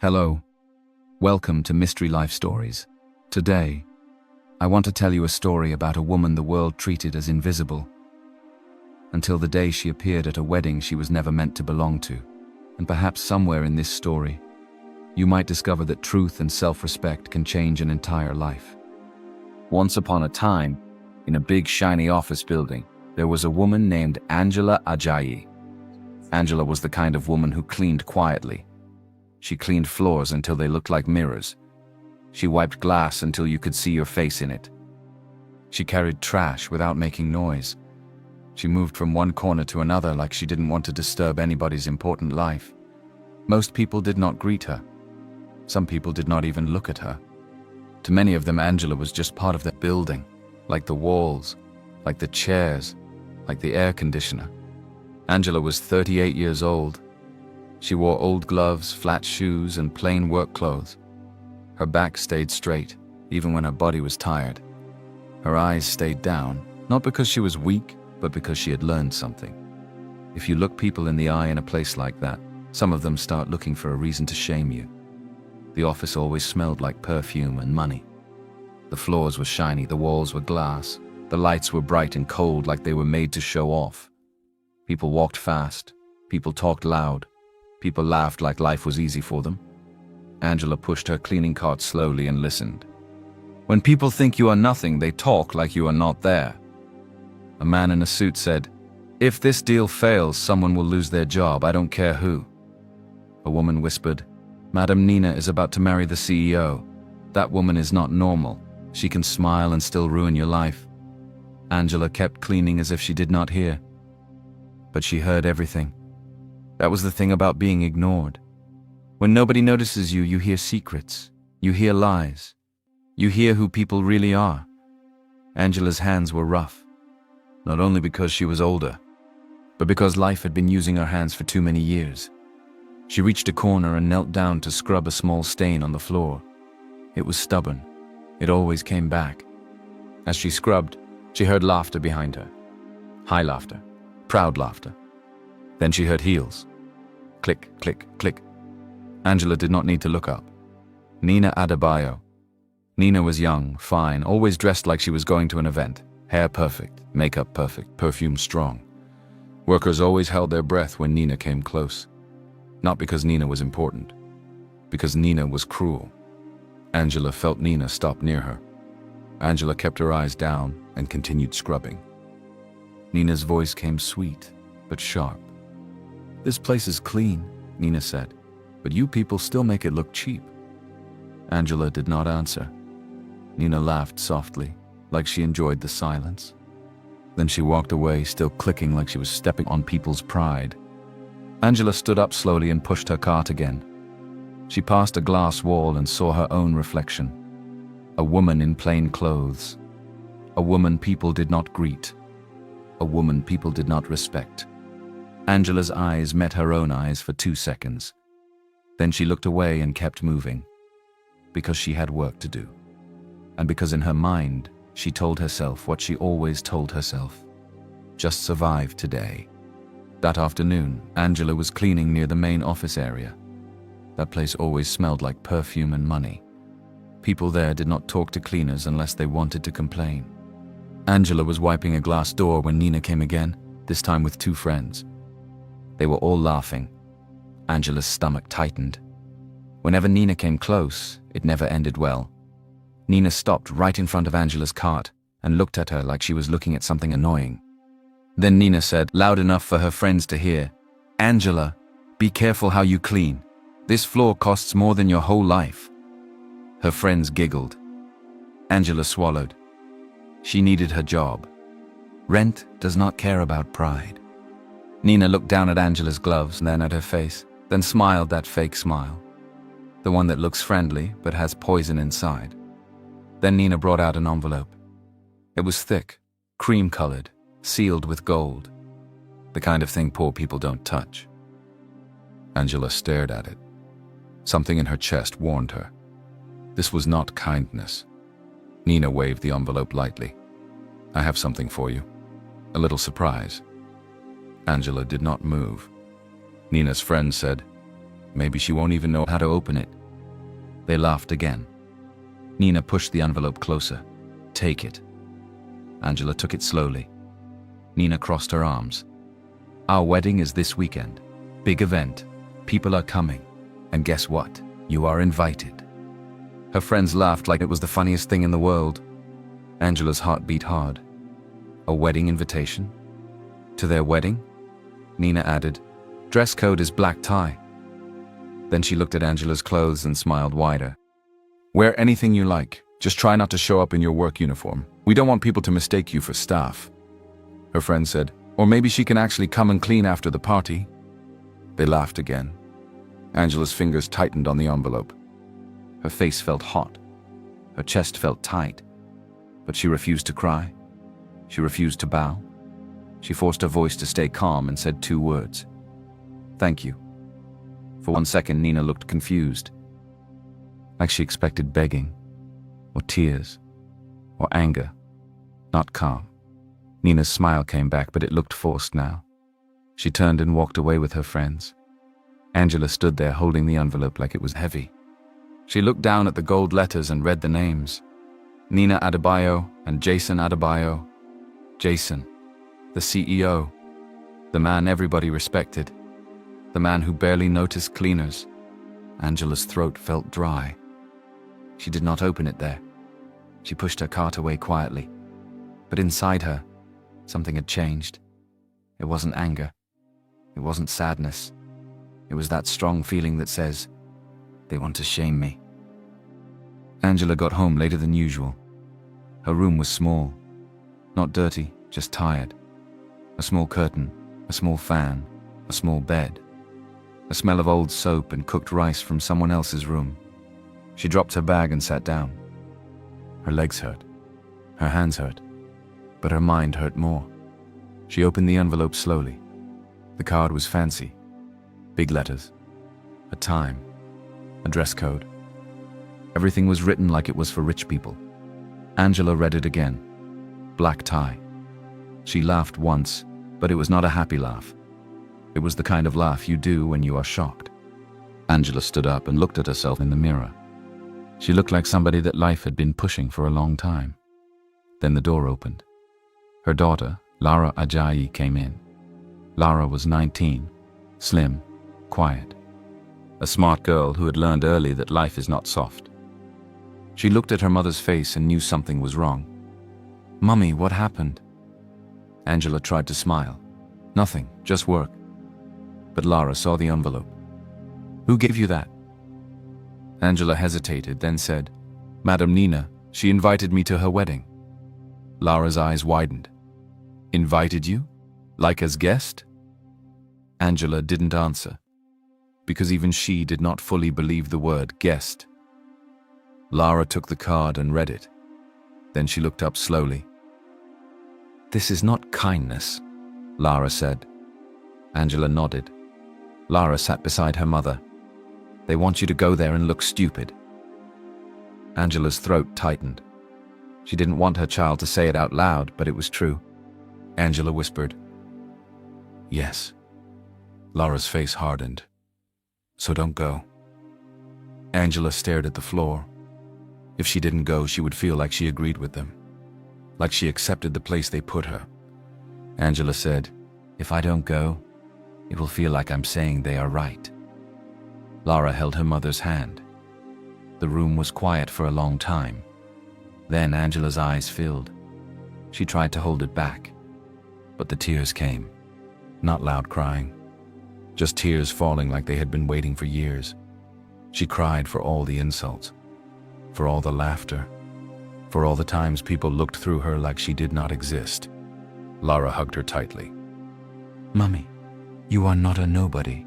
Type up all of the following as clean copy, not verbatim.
Hello, welcome to Mystery Life Stories. Today, I want to tell you a story about a woman the world treated as invisible, until the day she appeared at a wedding she was never meant to belong to. And perhaps somewhere in this story, you might discover that truth and self-respect can change an entire life. Once upon a time, in a big shiny office building, there was a woman named Angela Ajayi. Angela was the kind of woman who cleaned quietly. She cleaned floors until they looked like mirrors. She wiped glass until you could see your face in it. She carried trash without making noise. She moved from one corner to another like she didn't want to disturb anybody's important life. Most people did not greet her. Some people did not even look at her. To many of them, Angela was just part of the building, like the walls, like the chairs, like the air conditioner. Angela was 38 years old. She wore old gloves, flat shoes, and plain work clothes. Her back stayed straight, even when her body was tired. Her eyes stayed down, not because she was weak, but because she had learned something. If you look people in the eye in a place like that, some of them start looking for a reason to shame you. The office always smelled like perfume and money. The floors were shiny, the walls were glass, the lights were bright and cold like they were made to show off. People walked fast, people talked loud, people laughed like life was easy for them. Angela pushed her cleaning cart slowly and listened. When people think you are nothing, they talk like you are not there. A man in a suit said, "If this deal fails, someone will lose their job, I don't care who." A woman whispered, "Madam Nina is about to marry the CEO. That woman is not normal. She can smile and still ruin your life." Angela kept cleaning as if she did not hear. But she heard everything. That was the thing about being ignored. When nobody notices you, you hear secrets. You hear lies. You hear who people really are. Angela's hands were rough. Not only because she was older, but because life had been using her hands for too many years. She reached a corner and knelt down to scrub a small stain on the floor. It was stubborn. It always came back. As she scrubbed, she heard laughter behind her. High laughter. Proud laughter. Then she heard heels. Click, click, click. Angela did not need to look up. Nina Adebayo. Nina was young, fine, always dressed like she was going to an event. Hair perfect, makeup perfect, perfume strong. Workers always held their breath when Nina came close. Not because Nina was important, because Nina was cruel. Angela felt Nina stop near her. Angela kept her eyes down and continued scrubbing. Nina's voice came sweet, but sharp. "This place is clean," Nina said, "but you people still make it look cheap." Angela did not answer. Nina laughed softly, like she enjoyed the silence. Then she walked away, still clicking like she was stepping on people's pride. Angela stood up slowly and pushed her cart again. She passed a glass wall and saw her own reflection. A woman in plain clothes. A woman people did not greet. A woman people did not respect. Angela's eyes met her own eyes for 2 seconds. Then she looked away and kept moving, because she had work to do. And because in her mind, she told herself what she always told herself. Just survive today. That afternoon, Angela was cleaning near the main office area. That place always smelled like perfume and money. People there did not talk to cleaners unless they wanted to complain. Angela was wiping a glass door when Nina came again, this time with 2 friends. They were all laughing. Angela's stomach tightened. Whenever Nina came close, it never ended well. Nina stopped right in front of Angela's cart and looked at her like she was looking at something annoying. Then Nina said, loud enough for her friends to hear, "Angela, be careful how you clean. This floor costs more than your whole life." Her friends giggled. Angela swallowed. She needed her job. Rent does not care about pride. Nina looked down at Angela's gloves and then at her face, then smiled that fake smile. The one that looks friendly but has poison inside. Then Nina brought out an envelope. It was thick, cream-colored, sealed with gold. The kind of thing poor people don't touch. Angela stared at it. Something in her chest warned her. This was not kindness. Nina waved the envelope lightly. "I have something for you. A little surprise." Angela did not move. Nina's friend said, Maybe she won't even know how to open it." They laughed again. Nina pushed the envelope closer. "Take it." Angela took it slowly. Nina crossed her arms. "Our wedding is this weekend. Big event. People are coming. And guess what? You are invited." Her friends laughed like it was the funniest thing in the world. Angela's heart beat hard. A wedding invitation? To their wedding? Nina added, "Dress code is black tie." Then she looked at Angela's clothes and smiled wider. "Wear anything you like. Just try not to show up in your work uniform. We don't want people to mistake you for staff." Her friend said, "Or maybe she can actually come and clean after the party." They laughed again. Angela's fingers tightened on the envelope. Her face felt hot. Her chest felt tight. But she refused to cry. She refused to bow. She forced her voice to stay calm and said 2 words. "Thank you." For 1 second, Nina looked confused. Like she expected begging, or tears, or anger, not calm. Nina's smile came back, but it looked forced now. She turned and walked away with her friends. Angela stood there holding the envelope like it was heavy. She looked down at the gold letters and read the names. Nina Adebayo and Jason Adebayo. Jason, the CEO, the man everybody respected, the man who barely noticed cleaners. Angela's throat felt dry. She did not open it there. She pushed her cart away quietly. But inside her, something had changed. It wasn't anger. It wasn't sadness. It was that strong feeling that says, "They want to shame me." Angela got home later than usual. Her room was small. Not dirty, just tired. A small curtain, a small fan, a small bed. A smell of old soap and cooked rice from someone else's room. She dropped her bag and sat down. Her legs hurt. Her hands hurt. But her mind hurt more. She opened the envelope slowly. The card was fancy. Big letters. A time. A dress code. Everything was written like it was for rich people. Angela read it again. Black tie. She laughed once, but it was not a happy laugh. It was the kind of laugh you do when you are shocked. Angela stood up and looked at herself in the mirror. She looked like somebody that life had been pushing for a long time. Then the door opened. Her daughter, Lara Ajayi, came in. Lara was 19, slim, quiet. A smart girl who had learned early that life is not soft. She looked at her mother's face and knew something was wrong. "Mummy, what happened?" Angela tried to smile. "Nothing, just work." But Lara saw the envelope. "Who gave you that?" Angela hesitated, then said, "Madam Nina, she invited me to her wedding." Lara's eyes widened. "Invited you? Like as guest?" Angela didn't answer, because even she did not fully believe the word guest. Lara took the card and read it. Then she looked up slowly. "This is not kindness," Lara said. Angela nodded. Lara sat beside her mother. "They want you to go there and look stupid." Angela's throat tightened. She didn't want her child to say it out loud, but it was true. Angela whispered, "Yes." Lara's face hardened. "So don't go." Angela stared at the floor. If she didn't go, she would feel like she agreed with them, like she accepted the place they put her. Angela said, "If I don't go, it will feel like I'm saying they are right." Lara held her mother's hand. The room was quiet for a long time. Then Angela's eyes filled. She tried to hold it back, but the tears came. Not loud crying, just tears falling like they had been waiting for years. She cried for all the insults, for all the laughter, for all the times people looked through her like she did not exist. Lara hugged her tightly. "Mummy, you are not a nobody."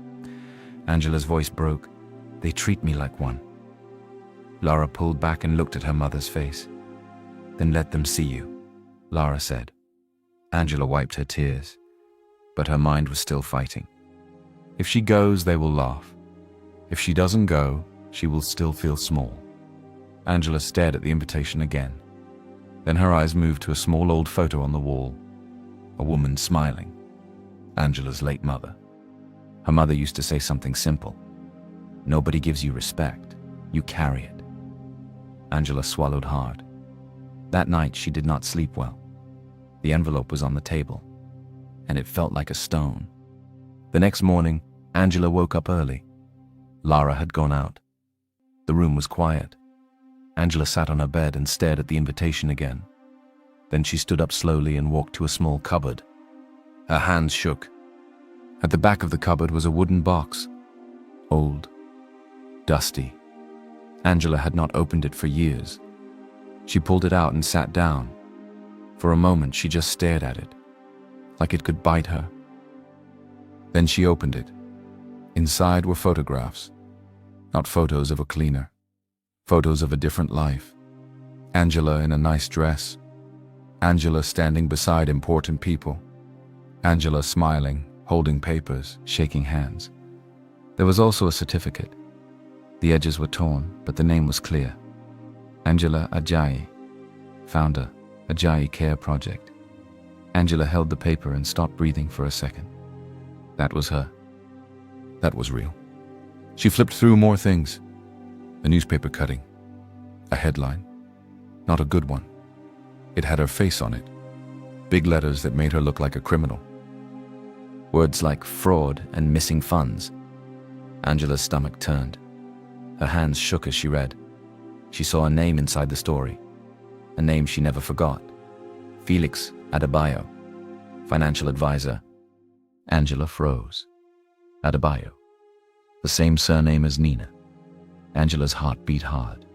Angela's voice broke. "They treat me like one." Lara pulled back and looked at her mother's face. "Then let them see you," Lara said. Angela wiped her tears, but her mind was still fighting. If she goes, they will laugh. If she doesn't go, she will still feel small. Angela stared at the invitation again. Then her eyes moved to a small old photo on the wall. A woman smiling. Angela's late mother. Her mother used to say something simple. Nobody gives you respect. You carry it. Angela swallowed hard. That night, she did not sleep well. The envelope was on the table, and it felt like a stone. The next morning, Angela woke up early. Lara had gone out. The room was quiet. Angela sat on her bed and stared at the invitation again. Then she stood up slowly and walked to a small cupboard. Her hands shook. At the back of the cupboard was a wooden box. Old. Dusty. Angela had not opened it for years. She pulled it out and sat down. For a moment, she just stared at it, like it could bite her. Then she opened it. Inside were photographs. Not photos of a cleaner. Photos of a different life. Angela in a nice dress. Angela standing beside important people. Angela smiling, holding papers, shaking hands. There was also a certificate. The edges were torn, but the name was clear. Angela Ajayi, founder, Ajayi Care Project. Angela held the paper and stopped breathing for a second. That was her. That was real. She flipped through more things. A newspaper cutting. A headline. Not a good one. It had her face on it. Big letters that made her look like a criminal. Words like fraud and missing funds. Angela's stomach turned. Her hands shook as she read. She saw a name inside the story. A name she never forgot. Felix Adebayo, financial advisor. Angela froze. Adebayo. The same surname as Nina. Angela's heart beat hard.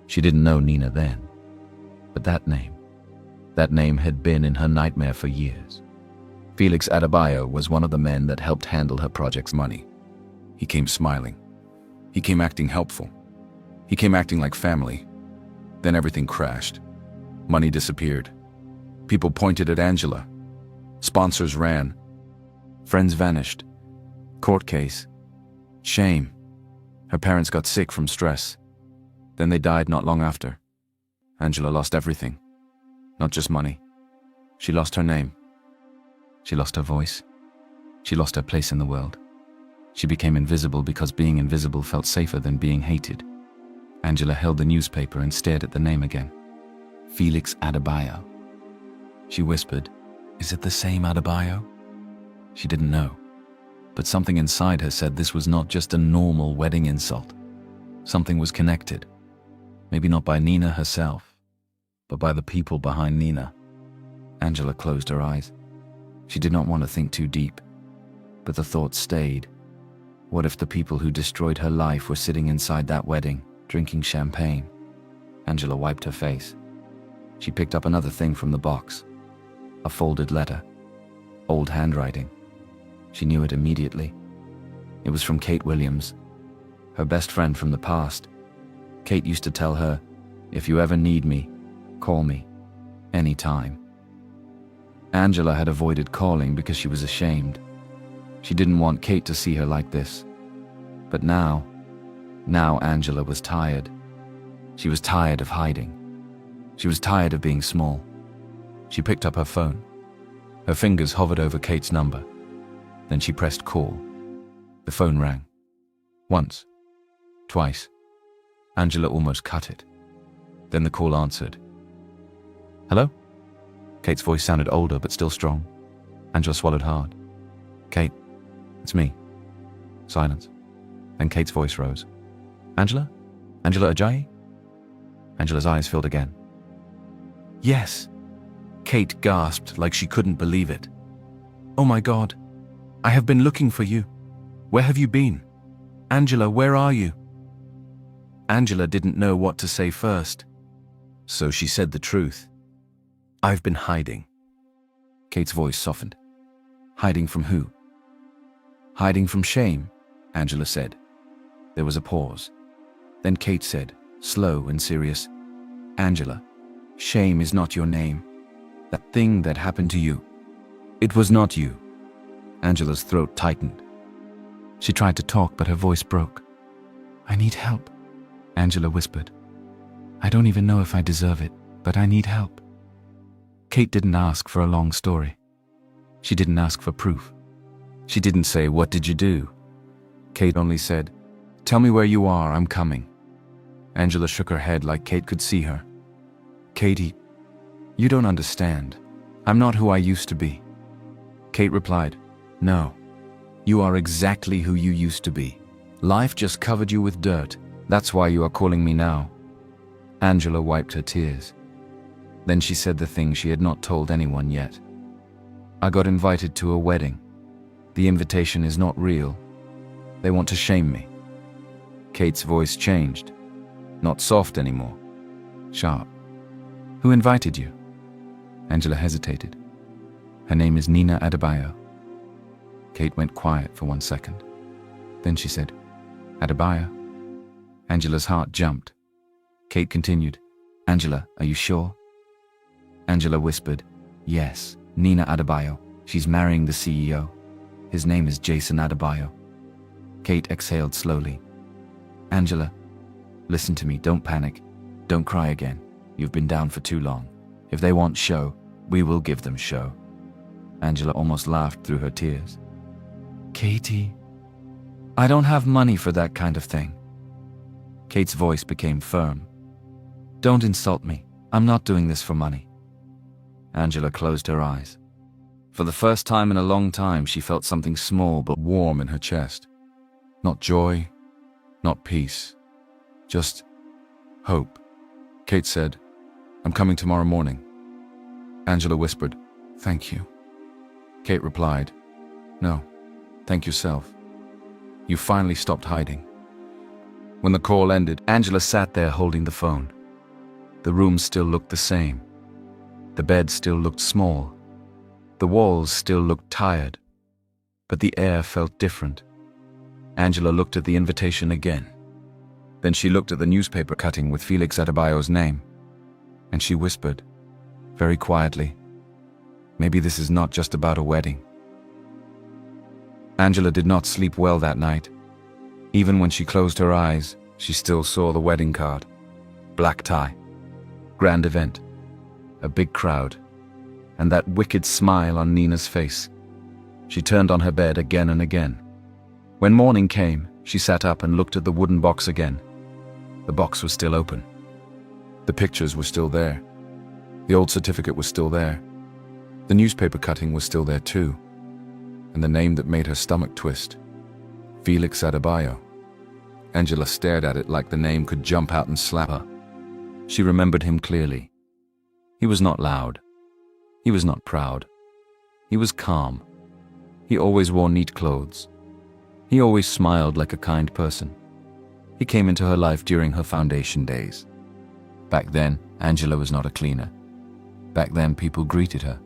She didn't know Nina then. But that name had been in her nightmare for years. Felix Adebayo was one of the men that helped handle her project's money. He came smiling. He came acting helpful. He came acting like family. Then everything crashed. Money disappeared. People pointed at Angela. Sponsors ran. Friends vanished. Court case. Shame. Her parents got sick from stress. Then they died not long after. Angela lost everything. Not just money. She lost her name. She lost her voice. She lost her place in the world. She became invisible because being invisible felt safer than being hated. Angela held the newspaper and stared at the name again. Felix Adebayo. She whispered, "Is it the same Adebayo?" She didn't know. But something inside her said this was not just a normal wedding insult. Something was connected. Maybe not by Nina herself, but by the people behind Nina. Angela closed her eyes. She did not want to think too deep, but the thought stayed. What if the people who destroyed her life were sitting inside that wedding, drinking champagne? Angela wiped her face. She picked up another thing from the box. A folded letter. Old handwriting. She knew it immediately. It was from Kate Williams, her best friend from the past. Kate used to tell her, "If you ever need me, call me. Anytime." Angela had avoided calling because she was ashamed. She didn't want Kate to see her like this. But now Angela was tired. She was tired of hiding. She was tired of being small. She picked up her phone. Her fingers hovered over Kate's number. Then she pressed call. The phone rang. Once. Twice. Angela almost cut it. Then the call answered. "Hello?" Kate's voice sounded older but still strong. Angela swallowed hard. "Kate, it's me." Silence. Then Kate's voice rose. "Angela? Angela Ajayi?" Angela's eyes filled again. "Yes." Kate gasped like she couldn't believe it. "Oh my God. I have been looking for you. Where have you been? Angela, where are you?" Angela didn't know what to say first, so she said the truth. "I've been hiding." Kate's voice softened. "Hiding from who?" "Hiding from shame," Angela said. There was a pause. Then Kate said, slow and serious, "Angela, shame is not your name. That thing that happened to you. It was not you." Angela's throat tightened. She tried to talk, but her voice broke. "I need help," Angela whispered. "I don't even know if I deserve it, but I need help." Kate didn't ask for a long story. She didn't ask for proof. She didn't say, "What did you do?" Kate only said, Tell me where you are, I'm coming. Angela shook her head like Kate could see her. Katie, you don't understand. I'm not who I used to be. Kate replied, No, you are exactly who you used to be. Life just covered you with dirt. That's why you are calling me now. Angela wiped her tears. Then she said the thing she had not told anyone yet. I got invited to a wedding. The invitation is not real. They want to shame me. Kate's voice changed. Not soft anymore. Sharp. Who invited you? Angela hesitated. Her name is Nina Adebayo. Kate went quiet for 1 second. Then she said, Adebayo? Angela's heart jumped. Kate continued, Angela, are you sure? Angela whispered, Yes, Nina Adebayo. She's marrying the CEO. His name is Jason Adebayo. Kate exhaled slowly. Angela, listen to me, don't panic. Don't cry again. You've been down for too long. If they want show, we will give them show. Angela almost laughed through her tears. Katie, I don't have money for that kind of thing. Kate's voice became firm. Don't insult me. I'm not doing this for money. Angela closed her eyes. For the first time in a long time, she felt something small but warm in her chest. Not joy, not peace, just hope. Kate said, I'm coming tomorrow morning. Angela whispered, Thank you. Kate replied, No, thank yourself. You finally stopped hiding. When the call ended, Angela sat there holding the phone. The room still looked the same. The bed still looked small. The walls still looked tired. But the air felt different. Angela looked at the invitation again. Then she looked at the newspaper cutting with Felix Adebayo's name. And she whispered, very quietly, Maybe this is not just about a wedding. Angela did not sleep well that night. Even when she closed her eyes, she still saw the wedding card. Black tie. Grand event. A big crowd. And that wicked smile on Nina's face. She turned on her bed again and again. When morning came, she sat up and looked at the wooden box again. The box was still open. The pictures were still there. The old certificate was still there. The newspaper cutting was still there too. And the name that made her stomach twist. Felix Adebayo. Angela stared at it like the name could jump out and slap her. She remembered him clearly. He was not loud. He was not proud. He was calm. He always wore neat clothes. He always smiled like a kind person. He came into her life during her foundation days. Back then, Angela was not a cleaner. Back then, people greeted her.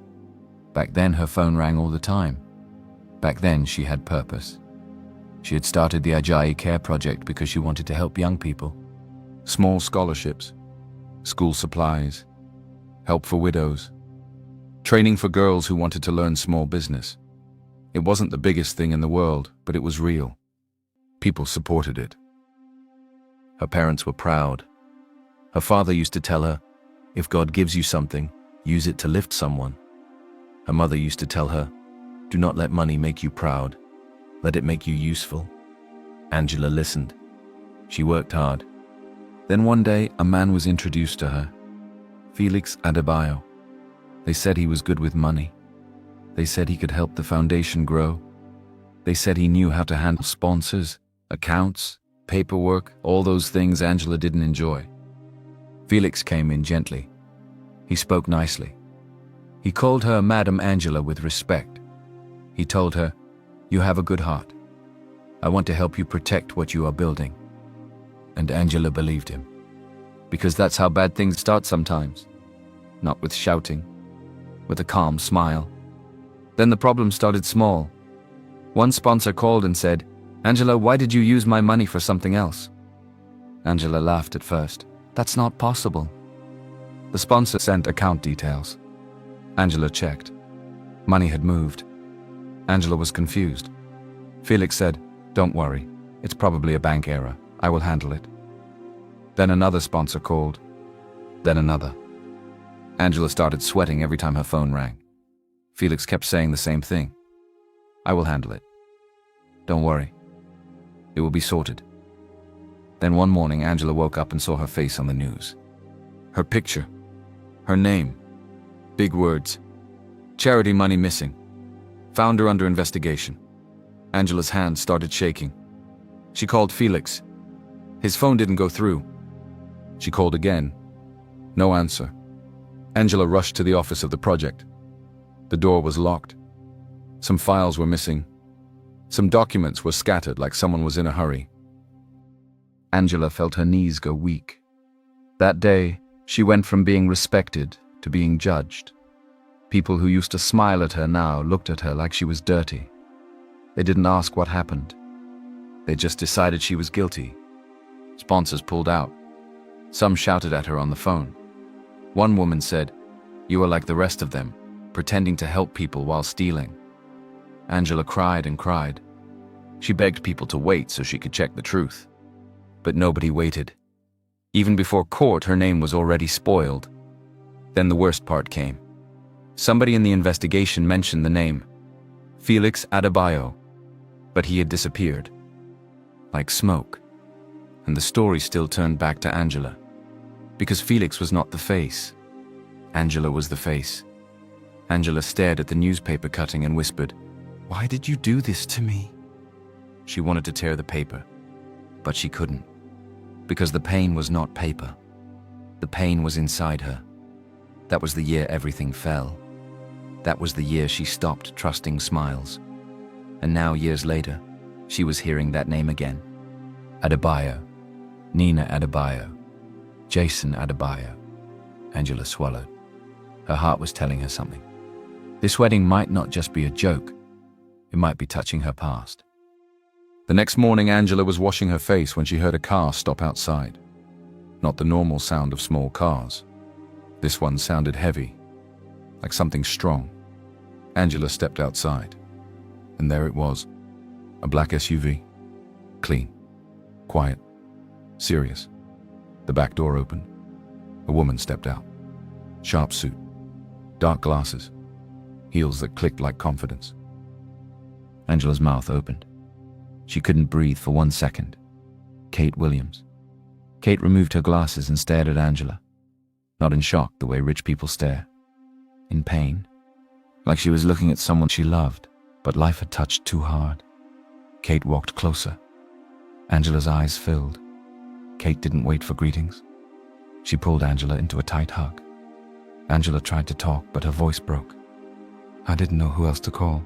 Back then, her phone rang all the time. Back then, she had purpose. She had started the Ajayi Care Project because she wanted to help young people. Small scholarships, school supplies, help for widows, training for girls who wanted to learn small business. It wasn't the biggest thing in the world, but it was real. People supported it. Her parents were proud. Her father used to tell her, if God gives you something, use it to lift someone. Her mother used to tell her, do not let money make you proud. Let it make you useful. Angela listened. She worked hard. Then one day, a man was introduced to her. Felix Adebayo. They said he was good with money. They said he could help the foundation grow. They said he knew how to handle sponsors, accounts, paperwork, all those things Angela didn't enjoy. Felix came in gently. He spoke nicely. He called her Madam Angela with respect. He told her, you have a good heart. I want to help you protect what you are building. And Angela believed him. Because that's how bad things start sometimes. Not with shouting, with a calm smile. Then the problem started small. One sponsor called and said, Angela, why did you use my money for something else? Angela laughed at first. That's not possible. The sponsor sent account details. Angela checked. Money had moved. Angela was confused. Felix said, don't worry. It's probably a bank error. I will handle it. Then another sponsor called. Then another. Angela started sweating every time her phone rang. Felix kept saying the same thing. I will handle it. Don't worry. It will be sorted. Then one morning, Angela woke up and saw her face on the news. Her picture. Her name. Big words. Charity money missing. Founder under investigation. Angela's hand started shaking. She called Felix. His phone didn't go through. She called again. No answer. Angela rushed to the office of the project. The door was locked. Some files were missing. Some documents were scattered like someone was in a hurry. Angela felt her knees go weak. That day, she went from being respected to being judged. People who used to smile at her now looked at her like she was dirty. They didn't ask what happened. They just decided she was guilty. Sponsors pulled out. Some shouted at her on the phone. One woman said, "You are like the rest of them, pretending to help people while stealing." Angela cried and cried. She begged people to wait so she could check the truth. But nobody waited. Even before court, her name was already spoiled. Then the worst part came. Somebody in the investigation mentioned the name, Felix Adebayo, but he had disappeared. Like smoke. And the story still turned back to Angela. Because Felix was not the face. Angela was the face. Angela stared at the newspaper cutting and whispered, "Why did you do this to me?" She wanted to tear the paper, but she couldn't. Because the pain was not paper. The pain was inside her. That was the year everything fell. That was the year she stopped trusting smiles. And now, years later, she was hearing that name again. Adebayo. Nina Adebayo. Jason Adebayo. Angela swallowed. Her heart was telling her something. This wedding might not just be a joke. It might be touching her past. The next morning, Angela was washing her face when she heard a car stop outside. Not the normal sound of small cars. This one sounded heavy, like something strong. Angela stepped outside, and there it was, a black SUV. Clean, quiet, serious. The back door opened. A woman stepped out. Sharp suit, dark glasses, heels that clicked like confidence. Angela's mouth opened. She couldn't breathe for 1 second. Kate Williams. Kate removed her glasses and stared at Angela. Not in shock the way rich people stare. In pain. Like she was looking at someone she loved, but life had touched too hard. Kate walked closer. Angela's eyes filled. Kate didn't wait for greetings. She pulled Angela into a tight hug. Angela tried to talk, but her voice broke. I didn't know who else to call.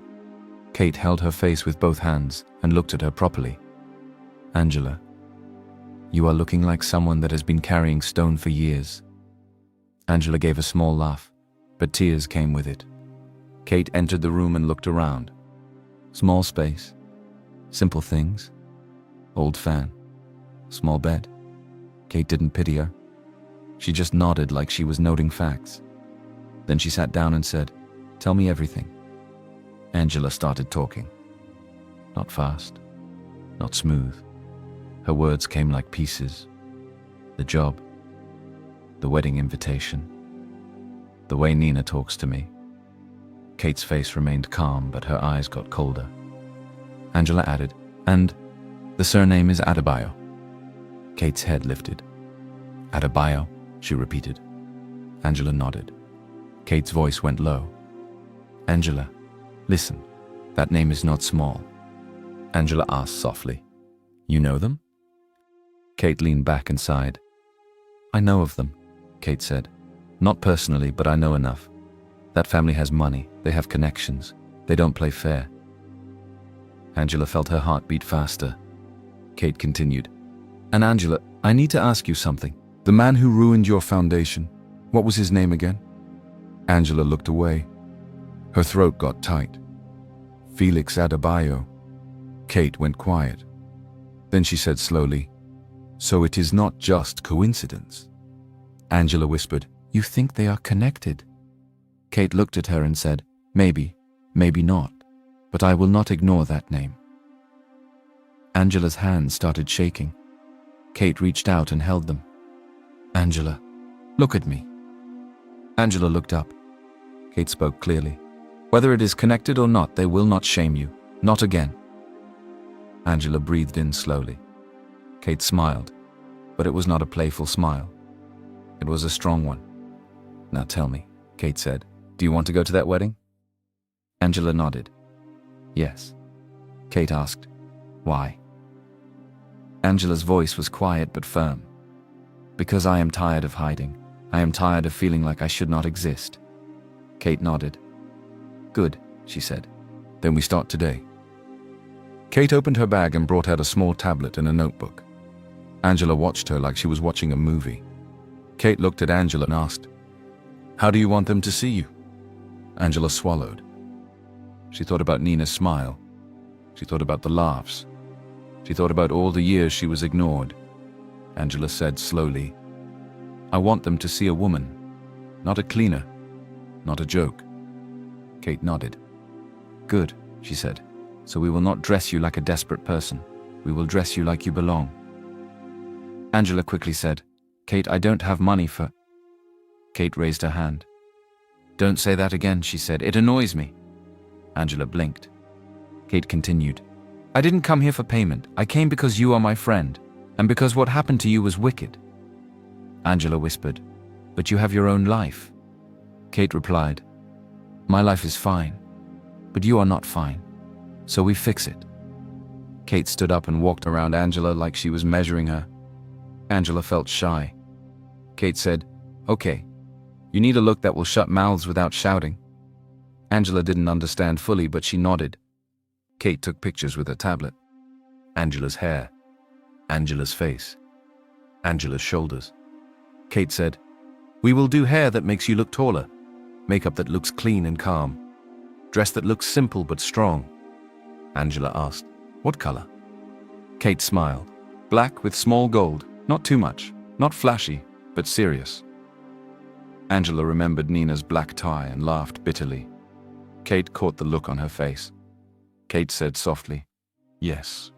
Kate held her face with both hands and looked at her properly. Angela, you are looking like someone that has been carrying stone for years. Angela gave a small laugh, but tears came with it. Kate entered the room and looked around. Small space, simple things, old fan, small bed. Kate didn't pity her. She just nodded like she was noting facts. Then she sat down and said, "Tell me everything." Angela started talking. Not fast, not smooth. Her words came like pieces. The job, the wedding invitation, the way Nina talks to me. Kate's face remained calm, but her eyes got colder. Angela added, "And the surname is Adebayo." Kate's head lifted. "Adebayo," she repeated. Angela nodded. Kate's voice went low. "Angela, listen, that name is not small." Angela asked softly, "You know them?" Kate leaned back and sighed. "I know of them," Kate said. "Not personally, but I know enough. That family has money, they have connections, they don't play fair." Angela felt her heart beat faster. Kate continued, "And Angela, I need to ask you something. The man who ruined your foundation, what was his name again?" Angela looked away. Her throat got tight. "Felix Adebayo." Kate went quiet. Then she said slowly, "So it is not just coincidence." Angela whispered, "You think they are connected?" Kate looked at her and said, "Maybe, maybe not, but I will not ignore that name." Angela's hands started shaking. Kate reached out and held them. "Angela, look at me." Angela looked up. Kate spoke clearly. "Whether it is connected or not, they will not shame you. Not again." Angela breathed in slowly. Kate smiled. But it was not a playful smile. It was a strong one. "Now tell me," Kate said, "do you want to go to that wedding?" Angela nodded. "Yes." Kate asked, "Why?" Angela's voice was quiet but firm. "Because I am tired of hiding. I am tired of feeling like I should not exist." Kate nodded. "Good," she said. "Then we start today." Kate opened her bag and brought out a small tablet and a notebook. Angela watched her like she was watching a movie. Kate looked at Angela and asked, "How do you want them to see you?" Angela swallowed. She thought about Nina's smile. She thought about the laughs. She thought about all the years she was ignored. Angela said slowly, "I want them to see a woman, not a cleaner, not a joke." Kate nodded. "Good," she said. "So we will not dress you like a desperate person. We will dress you like you belong." Angela quickly said, "Kate, I don't have money for—" Kate raised her hand. "Don't say that again," she said. "It annoys me." Angela blinked. Kate continued, "I didn't come here for payment. I came because you are my friend, and because what happened to you was wicked." Angela whispered, "But you have your own life." Kate replied, "My life is fine, but you are not fine, so we fix it." Kate stood up and walked around Angela like she was measuring her. Angela felt shy. Kate said, "Okay, you need a look that will shut mouths without shouting." Angela didn't understand fully, but she nodded. Kate took pictures with her tablet. Angela's hair, Angela's face, Angela's shoulders. Kate said, "We will do hair that makes you look taller, makeup that looks clean and calm, dress that looks simple but strong." Angela asked, "What color?" Kate smiled. "Black with small gold, not too much, not flashy, but serious." Angela remembered Nina's black tie and laughed bitterly. Kate caught the look on her face. Kate said softly, "Yes,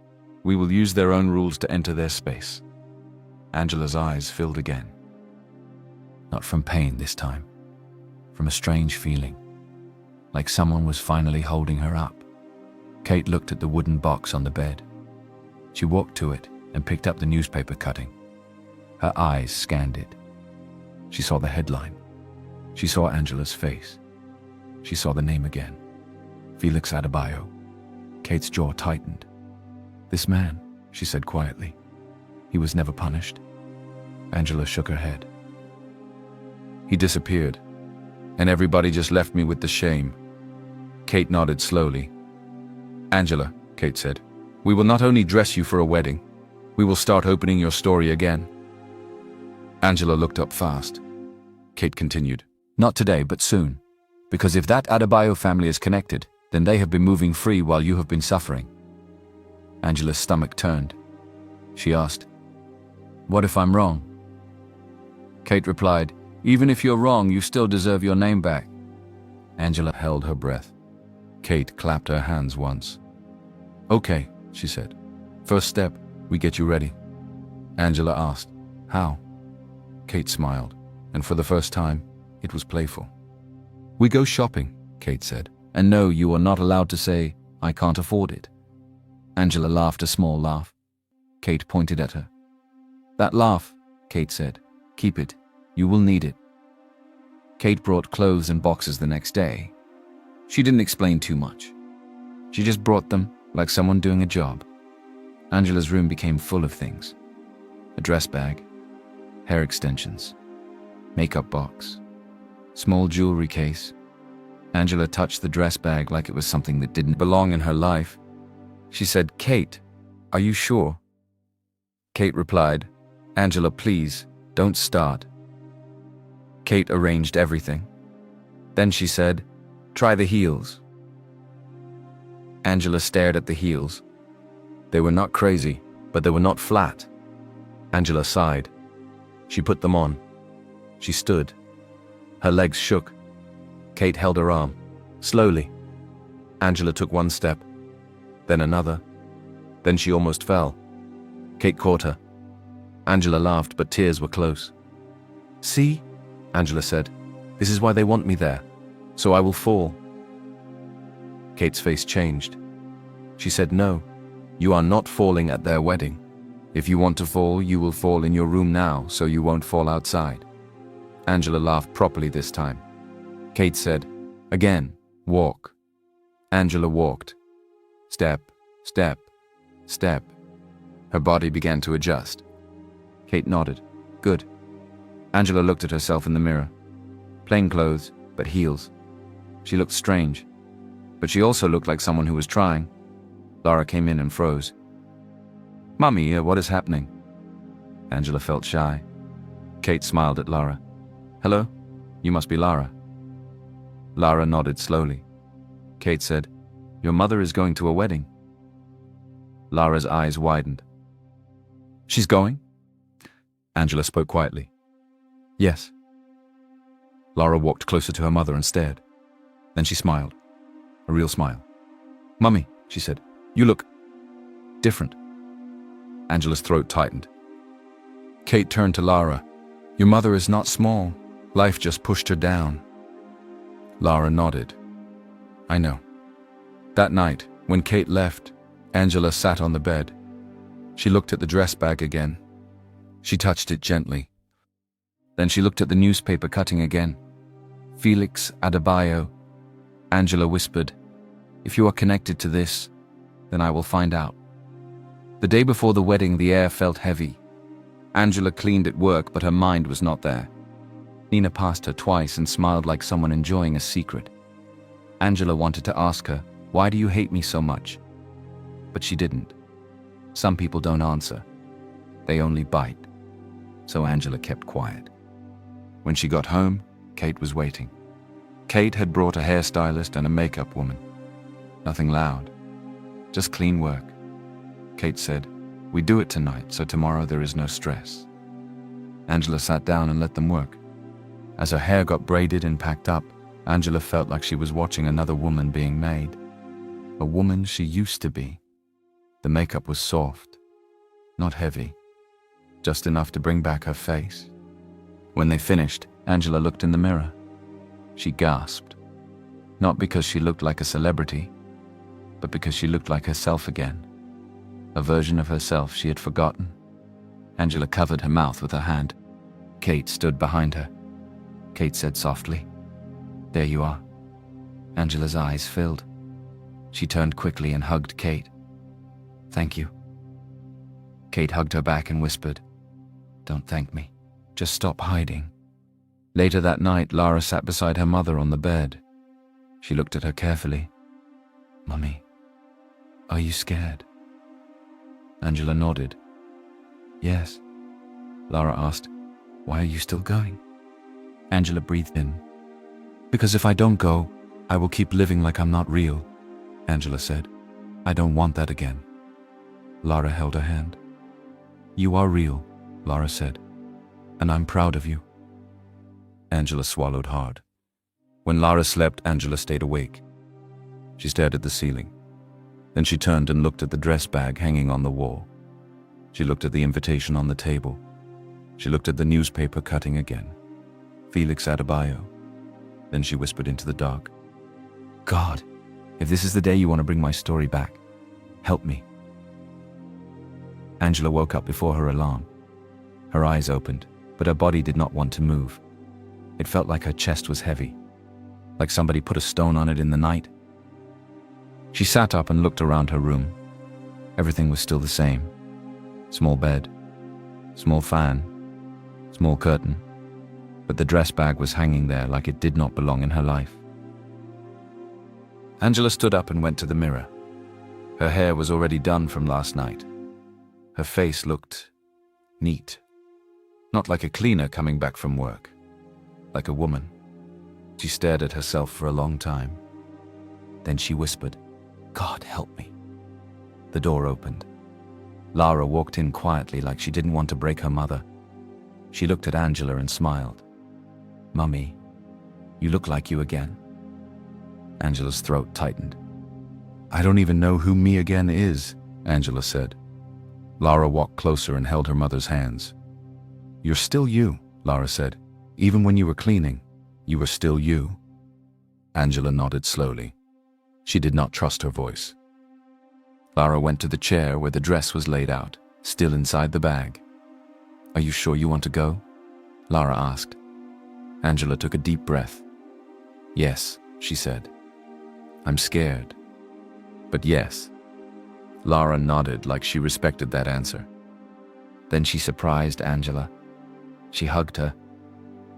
we will use their own rules to enter their space." Angela's eyes filled again. Not from pain this time, from a strange feeling, like someone was finally holding her up. Kate looked at the wooden box on the bed. She walked to it and picked up the newspaper cutting. Her eyes scanned it. She saw the headline. She saw Angela's face. She saw the name again, Felix Adebayo. Kate's jaw tightened. "This man," she said quietly. "He was never punished." Angela shook her head. "He disappeared, and everybody just left me with the shame." Kate nodded slowly. "Angela," Kate said, "we will not only dress you for a wedding, we will start opening your story again." Angela looked up fast. Kate continued, "Not today, but soon. Because if that Adebayo family is connected, then they have been moving free while you have been suffering." Angela's stomach turned. She asked, "What if I'm wrong?" Kate replied, "Even if you're wrong, you still deserve your name back." Angela held her breath. Kate clapped her hands once. "Okay," she said. "First step, we get you ready." Angela asked, "How?" Kate smiled, and for the first time, it was playful. "We go shopping," Kate said. "And no, you are not allowed to say, 'I can't afford it.'" Angela laughed a small laugh. Kate pointed at her. "That laugh," Kate said. "Keep it. You will need it." Kate brought clothes and boxes the next day. She didn't explain too much. She just brought them like someone doing a job. Angela's room became full of things. A dress bag, hair extensions, makeup box, small jewelry case. Angela touched the dress bag like it was something that didn't belong in her life. She said, "Kate, are you sure?" Kate replied, "Angela, please, don't start." Kate arranged everything. Then she said, "Try the heels." Angela stared at the heels. They were not crazy, but they were not flat. Angela sighed. She put them on. She stood. Her legs shook. Kate held her arm. Slowly. Angela took one step, then another. Then she almost fell. Kate caught her. Angela laughed, but tears were close. "See?" Angela said. "This is why they want me there. So I will fall." Kate's face changed. She said, "No, you are not falling at their wedding." If you want to fall, you will fall in your room now, so you won't fall outside. Angela laughed properly this time. Kate said, "Again, walk." Angela walked. Step, step, step. Her body began to adjust. Kate nodded. Good. Angela looked at herself in the mirror. Plain clothes, but heels. She looked strange, but she also looked like someone who was trying. Lara came in and froze. "Mummy, what is happening?" Angela felt shy. Kate smiled at Lara. "Hello? You must be Lara." Lara nodded slowly. Kate said, "Your mother is going to a wedding." Lara's eyes widened. "She's going?" Angela spoke quietly. "Yes." Lara walked closer to her mother and stared. Then she smiled. A real smile. "Mummy," she said, "you look different." Angela's throat tightened. Kate turned to Lara. "Your mother is not small. Life just pushed her down." Lara nodded. "I know." That night, when Kate left, Angela sat on the bed. She looked at the dress bag again. She touched it gently. Then she looked at the newspaper cutting again. Felix Adebayo. Angela whispered, "If you are connected to this, then I will find out." The day before the wedding, the air felt heavy. Angela cleaned at work, but her mind was not there. Nina passed her twice and smiled like someone enjoying a secret. Angela wanted to ask her, "Why do you hate me so much?" But she didn't. Some people don't answer. They only bite. So Angela kept quiet. When she got home, Kate was waiting. Kate had brought a hairstylist and a makeup woman. Nothing loud, just clean work. Kate said, "We do it tonight, so tomorrow there is no stress." Angela sat down and let them work. As her hair got braided and packed up, Angela felt like she was watching another woman being made. A woman she used to be. The makeup was soft, not heavy, just enough to bring back her face. When they finished, Angela looked in the mirror. She gasped. Not because she looked like a celebrity, but because she looked like herself again. A version of herself she had forgotten. Angela covered her mouth with her hand. Kate stood behind her. Kate said softly, "There you are." Angela's eyes filled. She turned quickly and hugged Kate. "Thank you." Kate hugged her back and whispered, "Don't thank me. Just stop hiding." Later that night, Lara sat beside her mother on the bed. She looked at her carefully. "Mummy, are you scared?" Angela nodded. "Yes." Lara asked, "Why are you still going?" Angela breathed in. "Because if I don't go, I will keep living like I'm not real," Angela said. "I don't want that again." Lara held her hand. "You are real," Lara said, "and I'm proud of you." Angela swallowed hard. When Lara slept, Angela stayed awake. She stared at the ceiling. Then she turned and looked at the dress bag hanging on the wall. She looked at the invitation on the table. She looked at the newspaper cutting again. Felix Adebayo. Then she whispered into the dark, "God, if this is the day you want to bring my story back, help me." Angela woke up before her alarm. Her eyes opened, but her body did not want to move. It felt like her chest was heavy, like somebody put a stone on it in the night. She sat up and looked around her room. Everything was still the same. Small bed, small fan, small curtain, but the dress bag was hanging there like it did not belong in her life. Angela stood up and went to the mirror. Her hair was already done from last night. Her face looked neat, not like a cleaner coming back from work, like a woman. She stared at herself for a long time. Then she whispered, "God, help me." The door opened. Lara walked in quietly like she didn't want to break her mother. She looked at Angela and smiled. "Mummy, you look like you again." Angela's throat tightened. "I don't even know who me again is," Angela said. Lara walked closer and held her mother's hands. "You're still you," Lara said. "Even when you were cleaning, you were still you." Angela nodded slowly. She did not trust her voice. Lara went to the chair where the dress was laid out, still inside the bag. "Are you sure you want to go?" Lara asked. Angela took a deep breath. "Yes," she said. "I'm scared. But yes." Lara nodded like she respected that answer. Then she surprised Angela. She hugged her,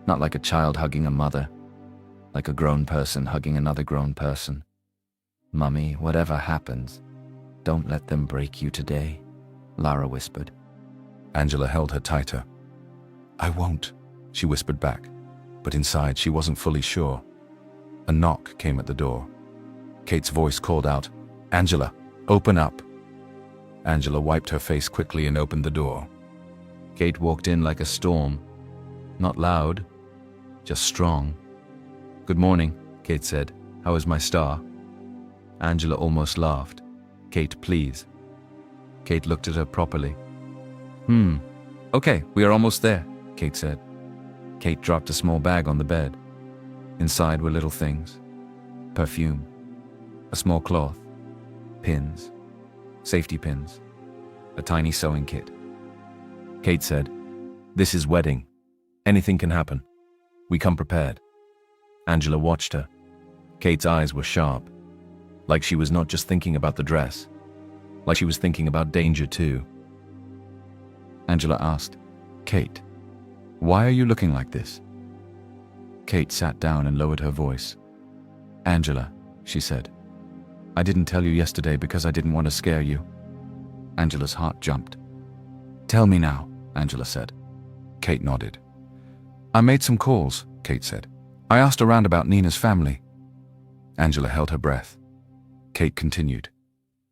not like a child hugging a mother, like a grown person hugging another grown person. "Mummy, whatever happens, don't let them break you today," Lara whispered. Angela held her tighter. "I won't," she whispered back, but inside she wasn't fully sure. A knock came at the door. Kate's voice called out, "Angela, open up." Angela wiped her face quickly and opened the door. Kate walked in like a storm. Not loud, just strong. "Good morning," Kate said. "How is my star?" Angela almost laughed. "Kate, please." Kate looked at her properly. Okay, we are almost there," Kate said. Kate dropped a small bag on the bed. Inside were little things. Perfume, a small cloth, pins, safety pins, a tiny sewing kit. Kate said, "This is wedding. Anything can happen. We come prepared." Angela watched her. Kate's eyes were sharp, like she was not just thinking about the dress, like she was thinking about danger too. Angela asked, "Kate, why are you looking like this?" Kate sat down and lowered her voice. "Angela," she said, "I didn't tell you yesterday because I didn't want to scare you." Angela's heart jumped. "Tell me now," Angela said. Kate nodded. "I made some calls," Kate said. "I asked around about Nina's family." Angela held her breath. Kate continued.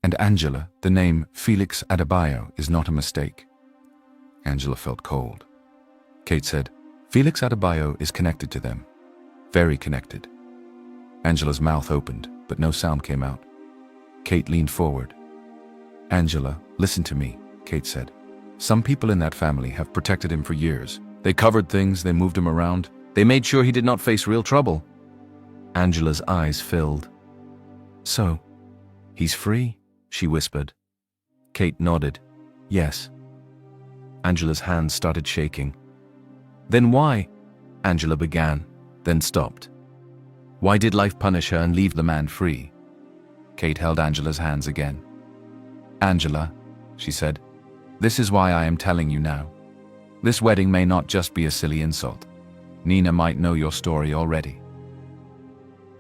"And Angela, the name Felix Adebayo is not a mistake." Angela felt cold. Kate said, "Felix Adebayo is connected to them. Very connected." Angela's mouth opened, but no sound came out. Kate leaned forward. "Angela, listen to me," Kate said. "Some people in that family have protected him for years. They covered things, they moved him around. They made sure he did not face real trouble." Angela's eyes filled. "So, he's free?" she whispered. Kate nodded. "Yes." Angela's hands started shaking. "Then why?" Angela began, then stopped. "Why did life punish her and leave the man free?" Kate held Angela's hands again. "Angela," she said, "this is why I am telling you now. This wedding may not just be a silly insult. Nina might know your story already."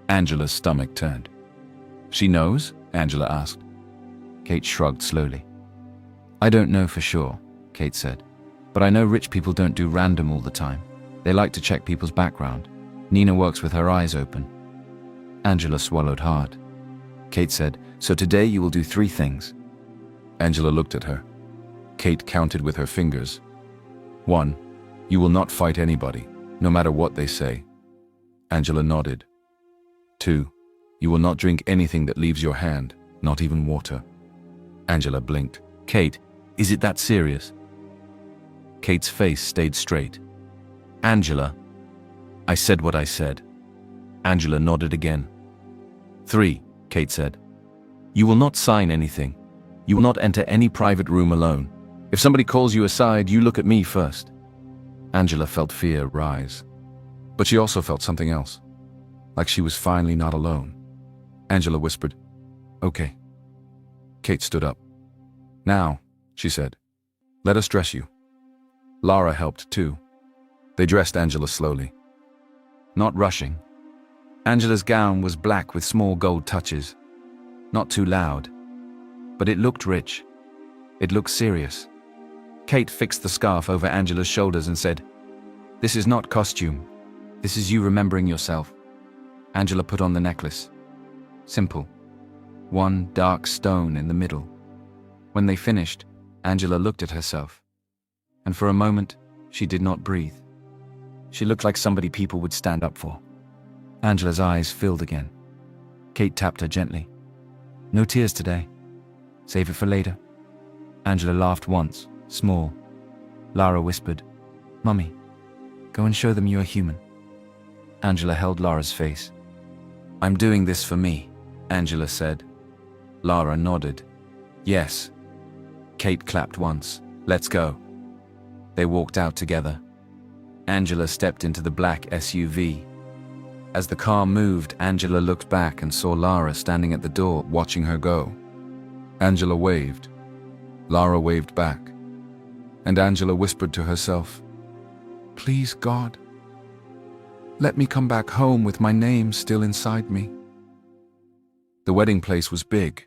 Angela's stomach turned. "She knows?" Angela asked. Kate shrugged slowly. "I don't know for sure," Kate said, "but I know rich people don't do random all the time. They like to check people's background. Nina works with her eyes open." Angela swallowed hard. Kate said, "So today you will do 3 things." Angela looked at her. Kate counted with her fingers. 1. You will not fight anybody, no matter what they say. Angela nodded. 2. You will not drink anything that leaves your hand, not even water. Angela blinked. "Kate, is it that serious?" Kate's face stayed straight. "Angela, I said what I said." Angela nodded again. 3, Kate said. "You will not sign anything. You will not enter any private room alone. If somebody calls you aside, you look at me first." Angela felt fear rise. But she also felt something else, like she was finally not alone. Angela whispered, "Okay." Kate stood up. "Now," she said, "let us dress you." Lara helped too. They dressed Angela slowly, not rushing. Angela's gown was black with small gold touches. Not too loud, but it looked rich. It looked serious. Kate fixed the scarf over Angela's shoulders and said, "This is not costume. This is you remembering yourself." Angela put on the necklace. Simple. 1 dark stone in the middle. When they finished, Angela looked at herself. And for a moment, she did not breathe. She looked like somebody people would stand up for. Angela's eyes filled again. Kate tapped her gently. "No tears today. Save it for later." Angela laughed once, small. Lara whispered, "Mummy, go and show them you are human." Angela held Lara's face. "I'm doing this for me," Angela said. Lara nodded. "Yes." Kate clapped once, Let's go." They walked out together. Angela stepped into the black SUV. As the car moved, Angela looked back and saw Lara standing at the door, watching her go. Angela waved. Lara waved back. And Angela whispered to herself, "Please, God, let me come back home with my name still inside me." The wedding place was big.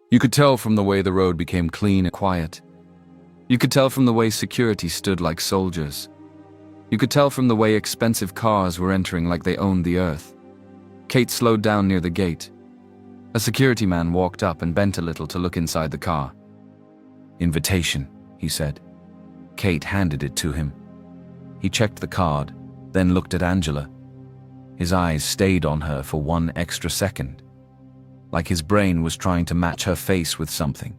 You could tell from the way the road became clean and quiet. You could tell from the way security stood like soldiers. You could tell from the way expensive cars were entering like they owned the earth. Kate slowed down near the gate. A security man walked up and bent a little to look inside the car. "Invitation," he said. Kate handed it to him. He checked the card, then looked at Angela. His eyes stayed on her for one extra second, like his brain was trying to match her face with something.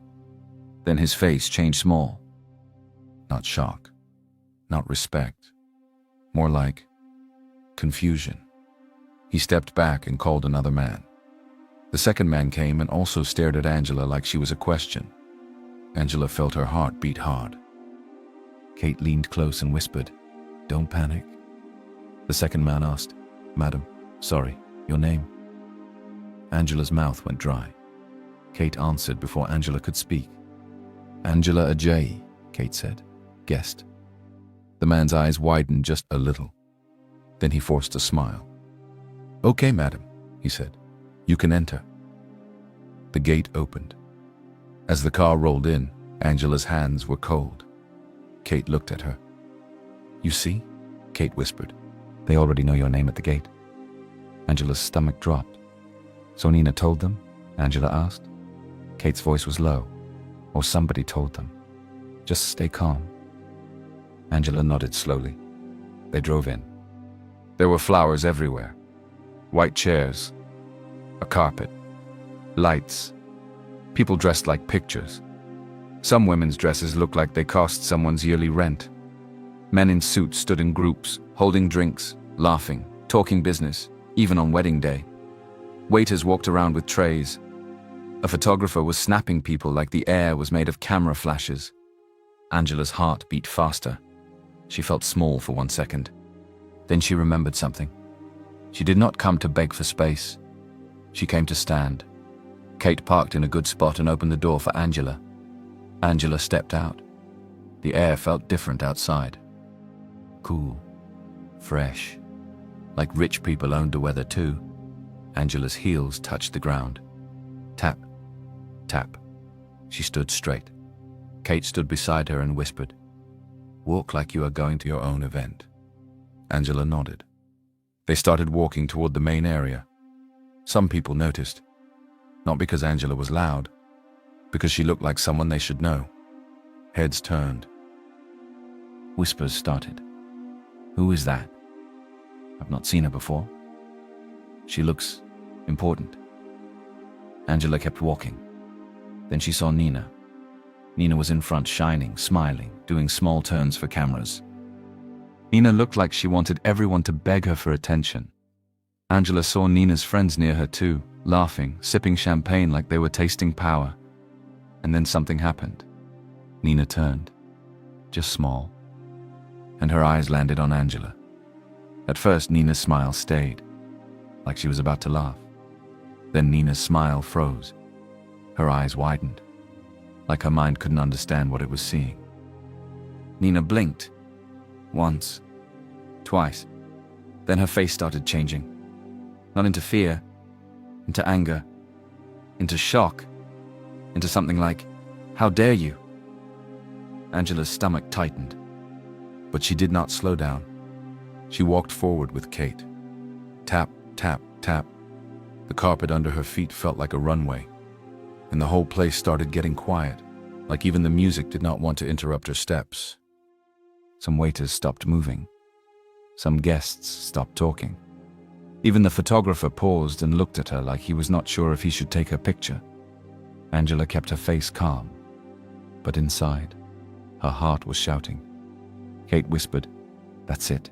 Then his face changed small. Not shock, not respect, more like confusion. He stepped back and called another man. The second man came and also stared at Angela like she was a question. Angela felt her heart beat hard. Kate leaned close and whispered, "Don't panic." The second man asked, "Madam, sorry, your name?" Angela's mouth went dry. Kate answered before Angela could speak. "Angela Ajay," Kate said. "Guest." The man's eyes widened just a little. Then he forced a smile. "Okay, madam," he said. "You can enter." The gate opened. As the car rolled in, Angela's hands were cold. Kate looked at her. "You see?" Kate whispered. "They already know your name at the gate." Angela's stomach dropped. "So Nina told them?" Angela asked. Kate's voice was low. "Or somebody told them. Just stay calm." Angela nodded slowly. They drove in. There were flowers everywhere. White chairs. A carpet. Lights. People dressed like pictures. Some women's dresses looked like they cost someone's yearly rent. Men in suits stood in groups, holding drinks, laughing, talking business, even on wedding day. Waiters walked around with trays. A photographer was snapping people like the air was made of camera flashes. Angela's heart beat faster. She felt small for 1 second. Then she remembered something. She did not come to beg for space. She came to stand. Kate parked in a good spot and opened the door for Angela. Angela stepped out. The air felt different outside. Cool. Fresh. Like rich people owned the weather too. Angela's heels touched the ground. Tap. Tap. She stood straight. Kate stood beside her and whispered, "Walk like you are going to your own event." Angela nodded. They started walking toward the main area. Some people noticed. Not because Angela was loud, because she looked like someone they should know. Heads turned. Whispers started. "Who is that? I've not seen her before. She looks important." Angela kept walking. Then she saw Nina. Nina was in front, shining, smiling, doing small turns for cameras. Nina looked like she wanted everyone to beg her for attention. Angela saw Nina's friends near her too, laughing, sipping champagne like they were tasting power. And then something happened. Nina turned. Just small. And her eyes landed on Angela. At first, Nina's smile stayed, like she was about to laugh. Then Nina's smile froze. Her eyes widened, like her mind couldn't understand what it was seeing. Nina blinked. Once. Twice. Then her face started changing. Not into fear, into anger, into shock, into something like, "How dare you?" Angela's stomach tightened. But she did not slow down. She walked forward with Kate. Tap, tap, tap. The carpet under her feet felt like a runway, and the whole place started getting quiet, like even the music did not want to interrupt her steps. Some waiters stopped moving. Some guests stopped talking. Even the photographer paused and looked at her like he was not sure if he should take her picture. Angela kept her face calm, but inside, her heart was shouting. Kate whispered, "That's it.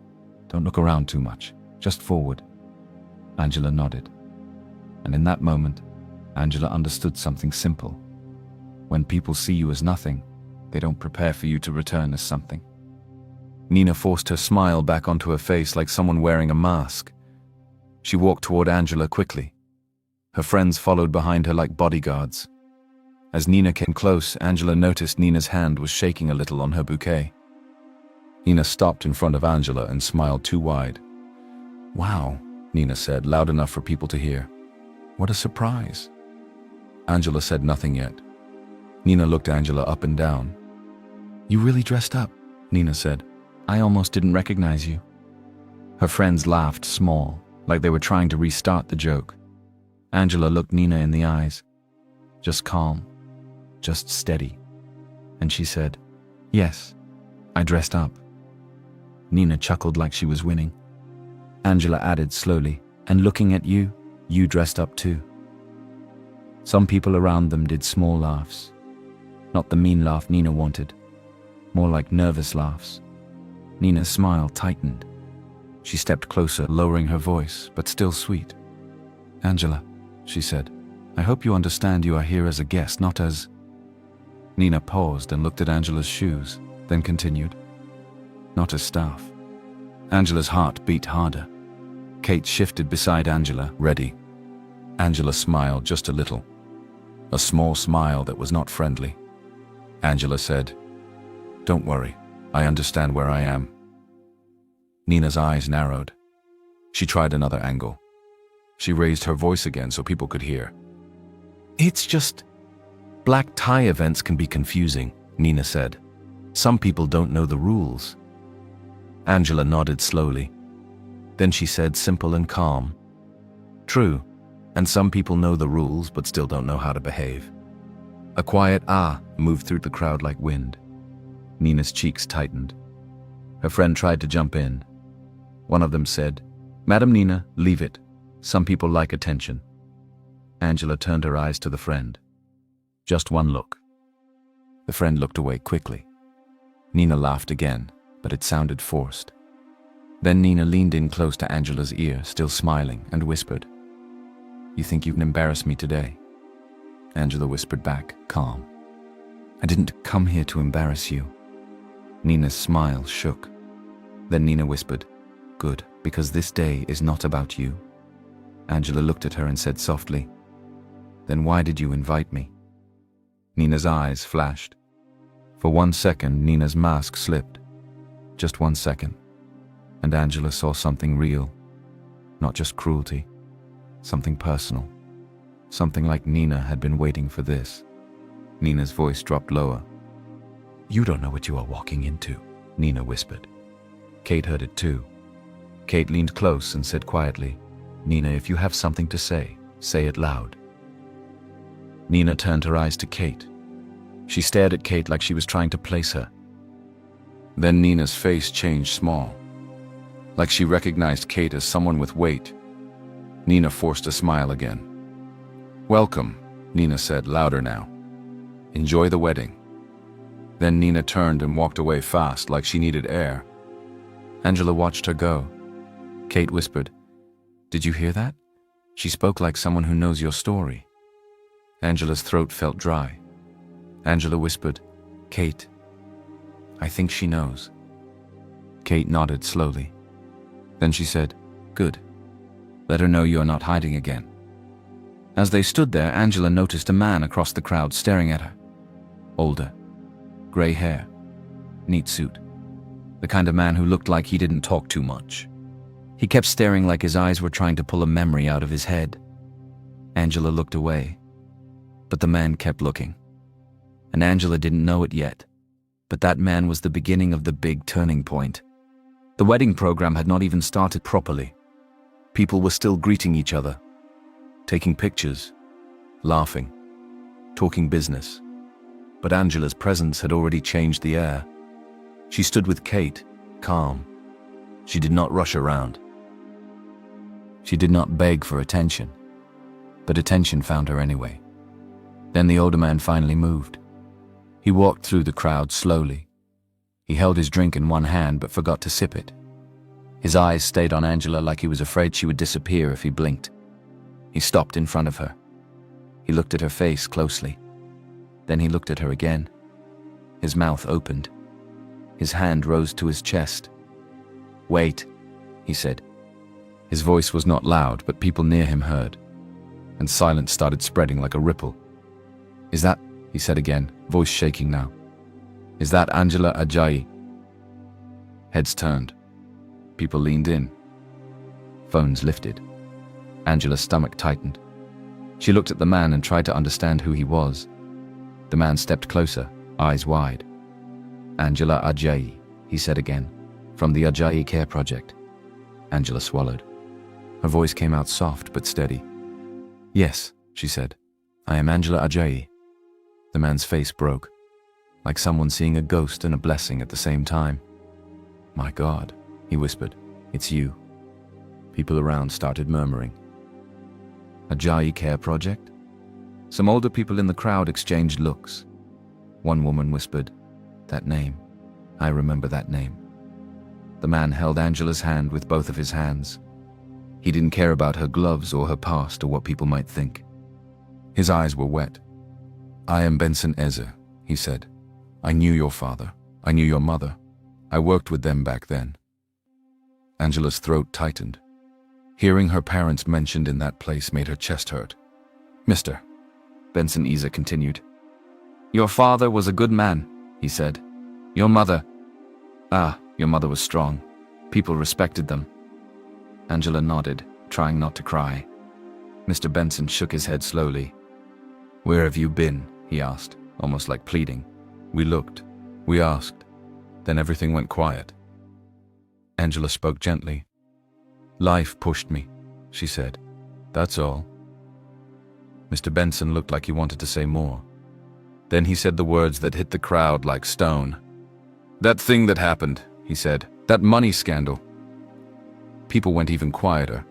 Don't look around too much. Just forward." Angela nodded. And in that moment, Angela understood something simple. When people see you as nothing, They don't prepare for you to return as something. Nina forced her smile back onto her face like someone wearing a mask. She walked toward Angela quickly. Her friends followed behind her like bodyguards. As Nina came close, Angela noticed Nina's hand was shaking a little on her bouquet. Nina stopped in front of Angela and smiled too wide. "Wow," Nina said, loud enough for people to hear. "What a surprise." Angela said nothing yet. Nina looked Angela up and down. "You really dressed up," Nina said. "I almost didn't recognize you." Her friends laughed small, like they were trying to restart the joke. Angela looked Nina in the eyes. Just calm, just steady. And she said, "Yes, I dressed up." Nina chuckled like she was winning. Angela added slowly, "And looking at you, you dressed up too." Some people around them did small laughs. Not the mean laugh Nina wanted, more like nervous laughs. Nina's smile tightened. She stepped closer, lowering her voice, but still sweet. "Angela," she said, "I hope you understand you are here as a guest, not as—" Nina paused and looked at Angela's shoes, then continued, "Not as staff." Angela's heart beat harder. Kate shifted beside Angela, ready. Angela smiled just a little. A small smile that was not friendly. Angela said, "Don't worry, I understand where I am." Nina's eyes narrowed. She tried another angle. She raised her voice again so people could hear. "It's just, black tie events can be confusing," Nina said. "Some people don't know the rules." Angela nodded slowly. Then she said, simple and calm, "True, and some people know the rules but still don't know how to behave." A quiet "ah" moved through the crowd like wind. Nina's cheeks tightened. Her friend tried to jump in. One of them said, "Madam Nina, leave it. Some people like attention." Angela turned her eyes to the friend. Just one look. The friend looked away quickly. Nina laughed again, but it sounded forced. Then Nina leaned in close to Angela's ear, still smiling, and whispered, "You think you can embarrass me today?" Angela whispered back, calm, "I didn't come here to embarrass you." Nina's smile shook. Then Nina whispered, "Good, because this day is not about you." Angela looked at her and said softly, "Then why did you invite me?" Nina's eyes flashed. For 1 second, Nina's mask slipped. Just 1 second. And Angela saw something real. Not just cruelty. Something personal. Something like Nina had been waiting for this. Nina's voice dropped lower. "You don't know what you are walking into," Nina whispered. Kate heard it too. Kate leaned close and said quietly, "Nina, if you have something to say it loud." Nina turned her eyes to Kate. She stared at Kate like she was trying to place her. Then Nina's face changed small, like she recognized Kate as someone with weight. Nina forced a smile again. "Welcome," Nina said, louder now. "Enjoy the wedding." Then Nina turned and walked away fast, like she needed air. Angela watched her go. Kate whispered, "Did you hear that? She spoke like someone who knows your story." Angela's throat felt dry. Angela whispered, "Kate, I think she knows." Kate nodded slowly. Then she said, "Good. Let her know you are not hiding again." As they stood there, Angela noticed a man across the crowd staring at her. Older. Gray hair. Neat suit. The kind of man who looked like he didn't talk too much. He kept staring like his eyes were trying to pull a memory out of his head. Angela looked away. But the man kept looking. And Angela didn't know it yet. But that man was the beginning of the big turning point. The wedding program had not even started properly. People were still greeting each other, taking pictures, laughing, talking business. But Angela's presence had already changed the air. She stood with Kate, calm. She did not rush around. She did not beg for attention, but attention found her anyway. Then the older man finally moved. He walked through the crowd slowly. He held his drink in one hand but forgot to sip it. His eyes stayed on Angela like he was afraid she would disappear if he blinked. He stopped in front of her. He looked at her face closely. Then he looked at her again. His mouth opened. His hand rose to his chest. "Wait," he said. His voice was not loud, but people near him heard, and silence started spreading like a ripple. "Is that," he said again, voice shaking now, "is that Angela Ajayi?" Heads turned. People leaned in. Phones lifted. Angela's stomach tightened. She looked at the man and tried to understand who he was. The man stepped closer, eyes wide. "Angela Ajayi," he said again, "from the Ajayi Care Project." Angela swallowed. Her voice came out soft but steady. "Yes," she said, "I am Angela Ajayi." The man's face broke, like someone seeing a ghost and a blessing at the same time. "My God," he whispered, "it's you." People around started murmuring. Ajayi Care Project? Some older people in the crowd exchanged looks. One woman whispered, "That name. I remember that name." The man held Angela's hand with both of his hands. He didn't care about her gloves or her past or what people might think. His eyes were wet. "I am Benson Eze," he said. "I knew your father. I knew your mother. I worked with them back then." Angela's throat tightened. Hearing her parents mentioned in that place made her chest hurt. "Mr. Benson Eze continued. "Your father was a good man," he said. "Your mother, your mother was strong. People respected them." Angela nodded, trying not to cry. Mr. Benson shook his head slowly. "Where have you been?" he asked, almost like pleading. "We looked. We asked. Then everything went quiet." Angela spoke gently. "Life pushed me," she said. "That's all." Mr. Benson looked like he wanted to say more. Then he said the words that hit the crowd like stone. "That thing that happened," he said. "That money scandal." People went even quieter.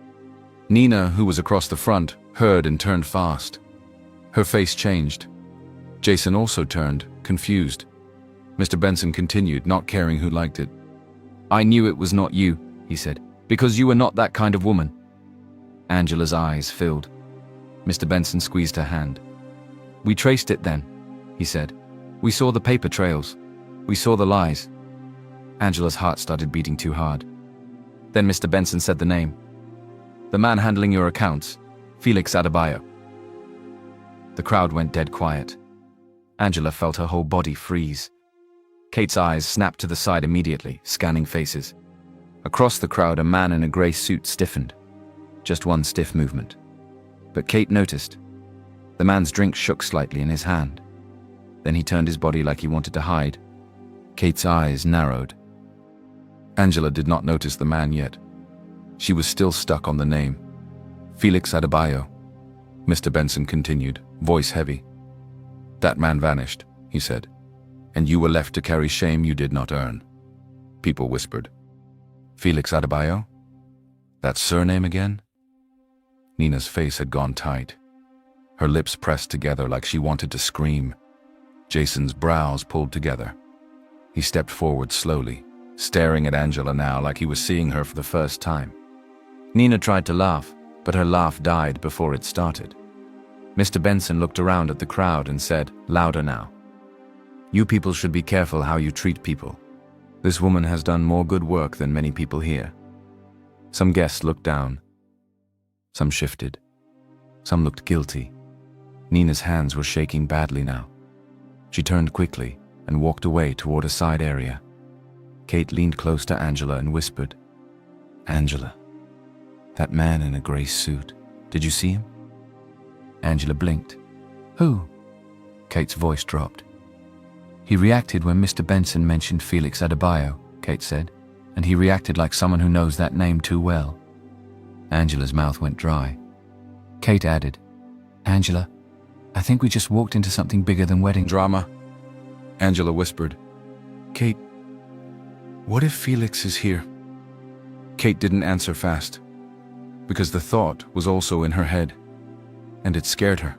Nina, who was across the front, heard and turned fast. Her face changed. Jason also turned, confused. Mr. Benson continued, not caring who liked it. "I knew it was not you," he said, "because you were not that kind of woman." Angela's eyes filled. Mr. Benson squeezed her hand. "We traced it then," he said. "We saw the paper trails. We saw the lies." Angela's heart started beating too hard. Then Mr. Benson said the name. "The man handling your accounts, Felix Adebayo." The crowd went dead quiet. Angela felt her whole body freeze. Kate's eyes snapped to the side immediately, scanning faces. Across the crowd, a man in a grey suit stiffened. Just one stiff movement. But Kate noticed. The man's drink shook slightly in his hand. Then he turned his body like he wanted to hide. Kate's eyes narrowed. Angela did not notice the man yet. She was still stuck on the name. "Felix Adebayo." Mr. Benson continued, voice heavy. "That man vanished," he said, "and you were left to carry shame you did not earn." People whispered. "Felix Adebayo? That surname again?" Nina's face had gone tight. Her lips pressed together like she wanted to scream. Jason's brows pulled together. He stepped forward slowly, staring at Angela now like he was seeing her for the first time. Nina tried to laugh, but her laugh died before it started. Mr. Benson looked around at the crowd and said, louder now, "You people should be careful how you treat people. This woman has done more good work than many people here." Some guests looked down. Some shifted. Some looked guilty. Nina's hands were shaking badly now. She turned quickly and walked away toward a side area. Kate leaned close to Angela and whispered, "Angela, that man in a grey suit, did you see him?" Angela blinked. "Who?" Kate's voice dropped. "He reacted when Mr. Benson mentioned Felix Adebayo," Kate said, "and he reacted like someone who knows that name too well." Angela's mouth went dry. Kate added, "Angela, I think we just walked into something bigger than wedding drama." Angela whispered, "Kate, what if Felix is here?" Kate didn't answer fast, because the thought was also in her head, and it scared her.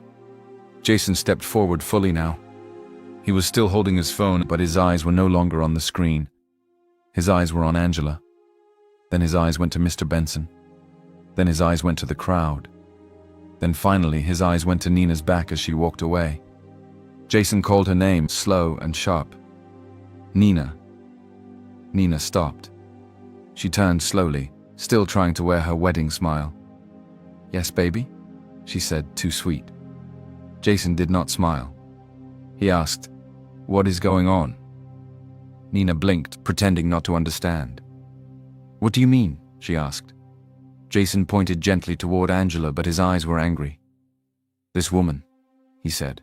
Jason stepped forward fully now. He was still holding his phone, but his eyes were no longer on the screen. His eyes were on Angela. Then his eyes went to Mr. Benson. Then his eyes went to the crowd. Then finally his eyes went to Nina's back as she walked away. Jason called her name, slow and sharp. Nina. Nina stopped. She turned slowly, still trying to wear her wedding smile. "Yes, baby?" she said, too sweet. Jason did not smile. He asked, "What is going on?" Nina blinked, pretending not to understand. "What do you mean?" she asked. Jason pointed gently toward Angela, but his eyes were angry. "This woman," he said.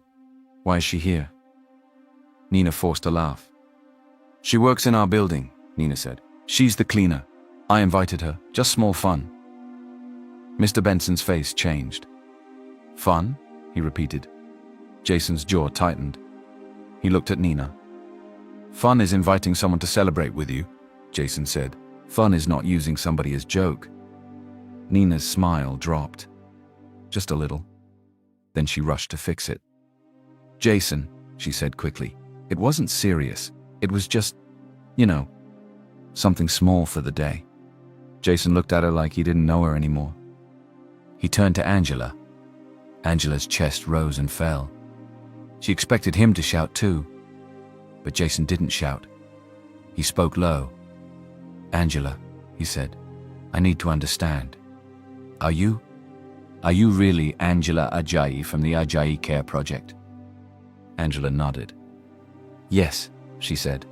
"Why is she here?" Nina forced a laugh. "She works in our building," Nina said. "She's the cleaner. I invited her, just small fun." Mr. Benson's face changed. "Fun?" he repeated. Jason's jaw tightened. He looked at Nina. "Fun is inviting someone to celebrate with you," Jason said. "Fun is not using somebody as joke." Nina's smile dropped. Just a little. Then she rushed to fix it. "Jason," she said quickly, "it wasn't serious. It was just, something small for the day." Jason looked at her like he didn't know her anymore. He turned to Angela. Angela's chest rose and fell. She expected him to shout too. But Jason didn't shout. He spoke low. "Angela," he said, "I need to understand. Are you really Angela Ajayi from the Ajayi Care Project?" Angela nodded. "Yes," she said.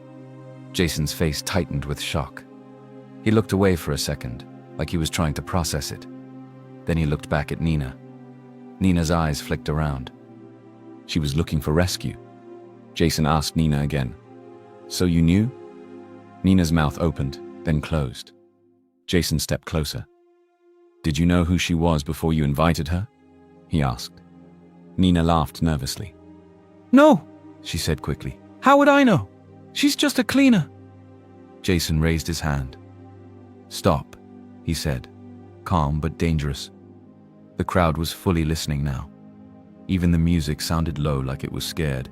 Jason's face tightened with shock. He looked away for a second, like he was trying to process it. Then he looked back at Nina. Nina's eyes flicked around. She was looking for rescue. Jason asked Nina again, "So you knew?" Nina's mouth opened, then closed. Jason stepped closer. "Did you know who she was before you invited her?" he asked. Nina laughed nervously. "No," she said quickly. "How would I know? She's just a cleaner." Jason raised his hand. "Stop," he said, calm but dangerous. The crowd was fully listening now. Even the music sounded low, like it was scared.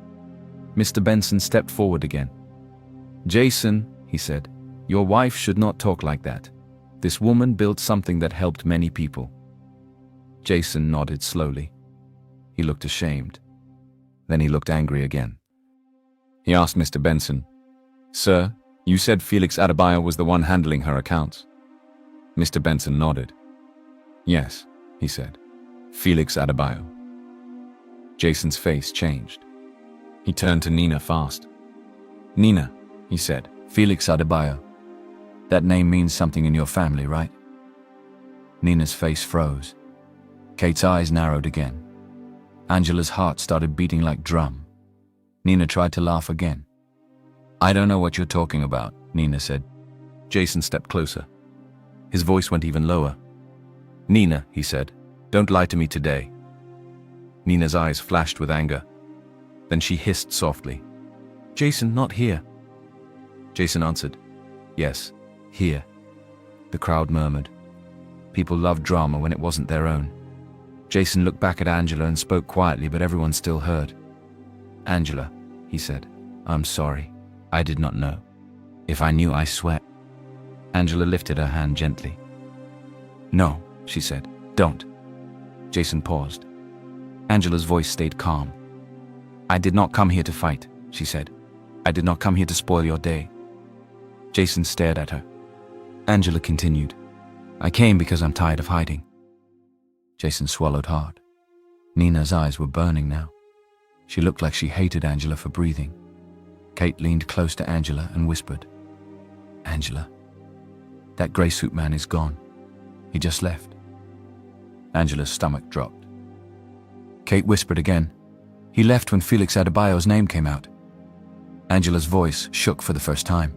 Mr. Benson stepped forward again. "Jason," he said, "your wife should not talk like that. This woman built something that helped many people." Jason nodded slowly. He looked ashamed. Then he looked angry again. He asked Mr. Benson, "Sir, you said Felix Adebayo was the one handling her accounts." Mr. Benson nodded. "Yes," he said, "Felix Adebayo." Jason's face changed. He turned to Nina fast. "Nina," he said, "Felix Adebayo. That name means something in your family, right?" Nina's face froze. Kate's eyes narrowed again. Angela's heart started beating like drum. Nina tried to laugh again. "I don't know what you're talking about," Nina said. Jason stepped closer. His voice went even lower. "Nina," he said, "don't lie to me today." Nina's eyes flashed with anger. Then she hissed softly, "Jason, not here." Jason answered, "Yes, here." The crowd murmured. People loved drama when it wasn't their own. Jason looked back at Angela and spoke quietly, but everyone still heard. "Angela," he said, "I'm sorry. I did not know. If I knew, I swear." Angela lifted her hand gently. "No," she said, "don't." Jason paused. Angela's voice stayed calm. "I did not come here to fight," she said. "I did not come here to spoil your day." Jason stared at her. Angela continued, "I came because I'm tired of hiding." Jason swallowed hard. Nina's eyes were burning now. She looked like she hated Angela for breathing. Kate leaned close to Angela and whispered, "Angela, that gray suit man is gone. He just left." Angela's stomach dropped. Kate whispered again, "He left when Felix Adebayo's name came out." Angela's voice shook for the first time.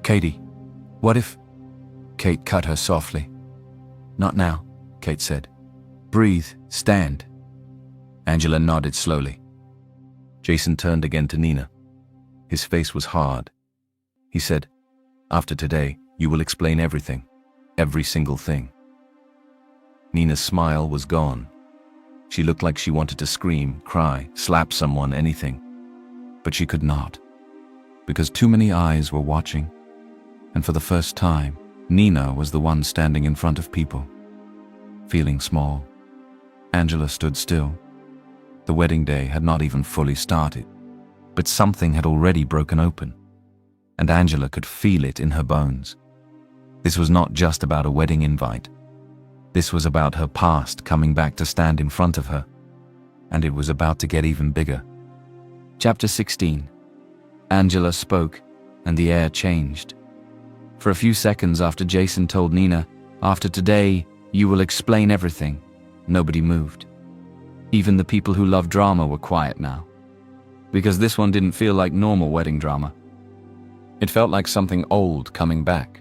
"Katie, what if—" Kate cut her softly. "Not now," Kate said. "Breathe, stand." Angela nodded slowly. Jason turned again to Nina. His face was hard. He said, "After today, you will explain everything, every single thing." Nina's smile was gone. She looked like she wanted to scream, cry, slap someone, anything. But she could not, because too many eyes were watching. And for the first time, Nina was the one standing in front of people, feeling small. Angela stood still. The wedding day had not even fully started, but something had already broken open. and Angela could feel it in her bones. This was not just about a wedding invite. This was about her past coming back to stand in front of her, and it was about to get even bigger. Chapter 16. Angela spoke, and the air changed. For a few seconds after Jason told Nina, "After today, you will explain everything," nobody moved. Even the people who love drama were quiet now. Because this one didn't feel like normal wedding drama. It felt like something old coming back.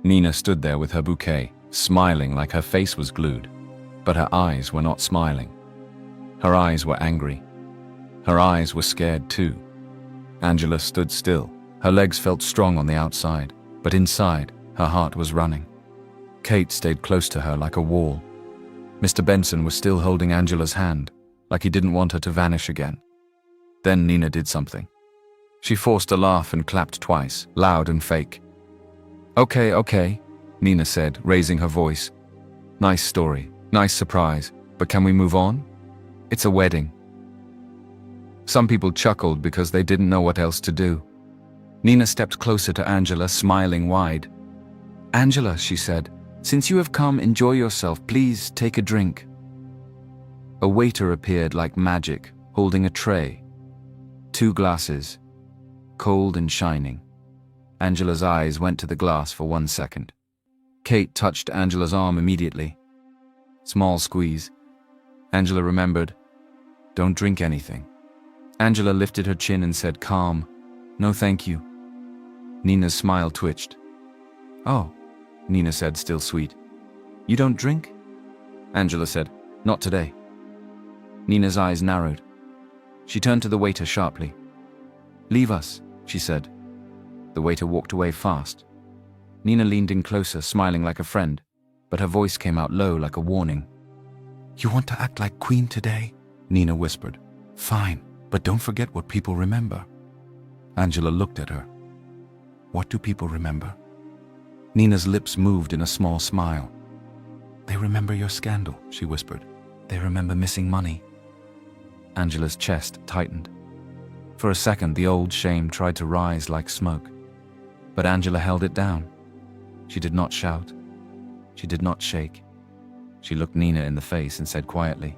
Nina stood there with her bouquet, smiling like her face was glued, but her eyes were not smiling. Her eyes were angry. Her eyes were scared too. Angela stood still. Her legs felt strong on the outside, but inside, her heart was running. Kate stayed close to her like a wall. Mr. Benson was still holding Angela's hand, like he didn't want her to vanish again. Then Nina did something. She forced a laugh and clapped twice, loud and fake. Okay, Nina said, raising her voice. "Nice story, nice surprise, but can we move on? It's a wedding." Some people chuckled because they didn't know what else to do. Nina stepped closer to Angela, smiling wide. "Angela," she said, "since you have come, enjoy yourself. Please take a drink." A waiter appeared like magic, holding a tray. 2 glasses, cold and shining. Angela's eyes went to the glass for 1 second. Kate touched Angela's arm immediately. Small squeeze. Angela remembered, "Don't drink anything." Angela lifted her chin and said, calm, "No thank you." Nina's smile twitched. "Oh," Nina said, still sweet. "You don't drink?" Angela said, "Not today." Nina's eyes narrowed. She turned to the waiter sharply. "Leave us," she said. The waiter walked away fast. Nina leaned in closer, smiling like a friend, but her voice came out low like a warning. "You want to act like queen today?" Nina whispered. "Fine, but don't forget what people remember." Angela looked at her. "What do people remember?" Nina's lips moved in a small smile. "They remember your scandal," she whispered. "They remember missing money." Angela's chest tightened. For a second, the old shame tried to rise like smoke. But Angela held it down. She did not shout. She did not shake. She looked Nina in the face and said quietly,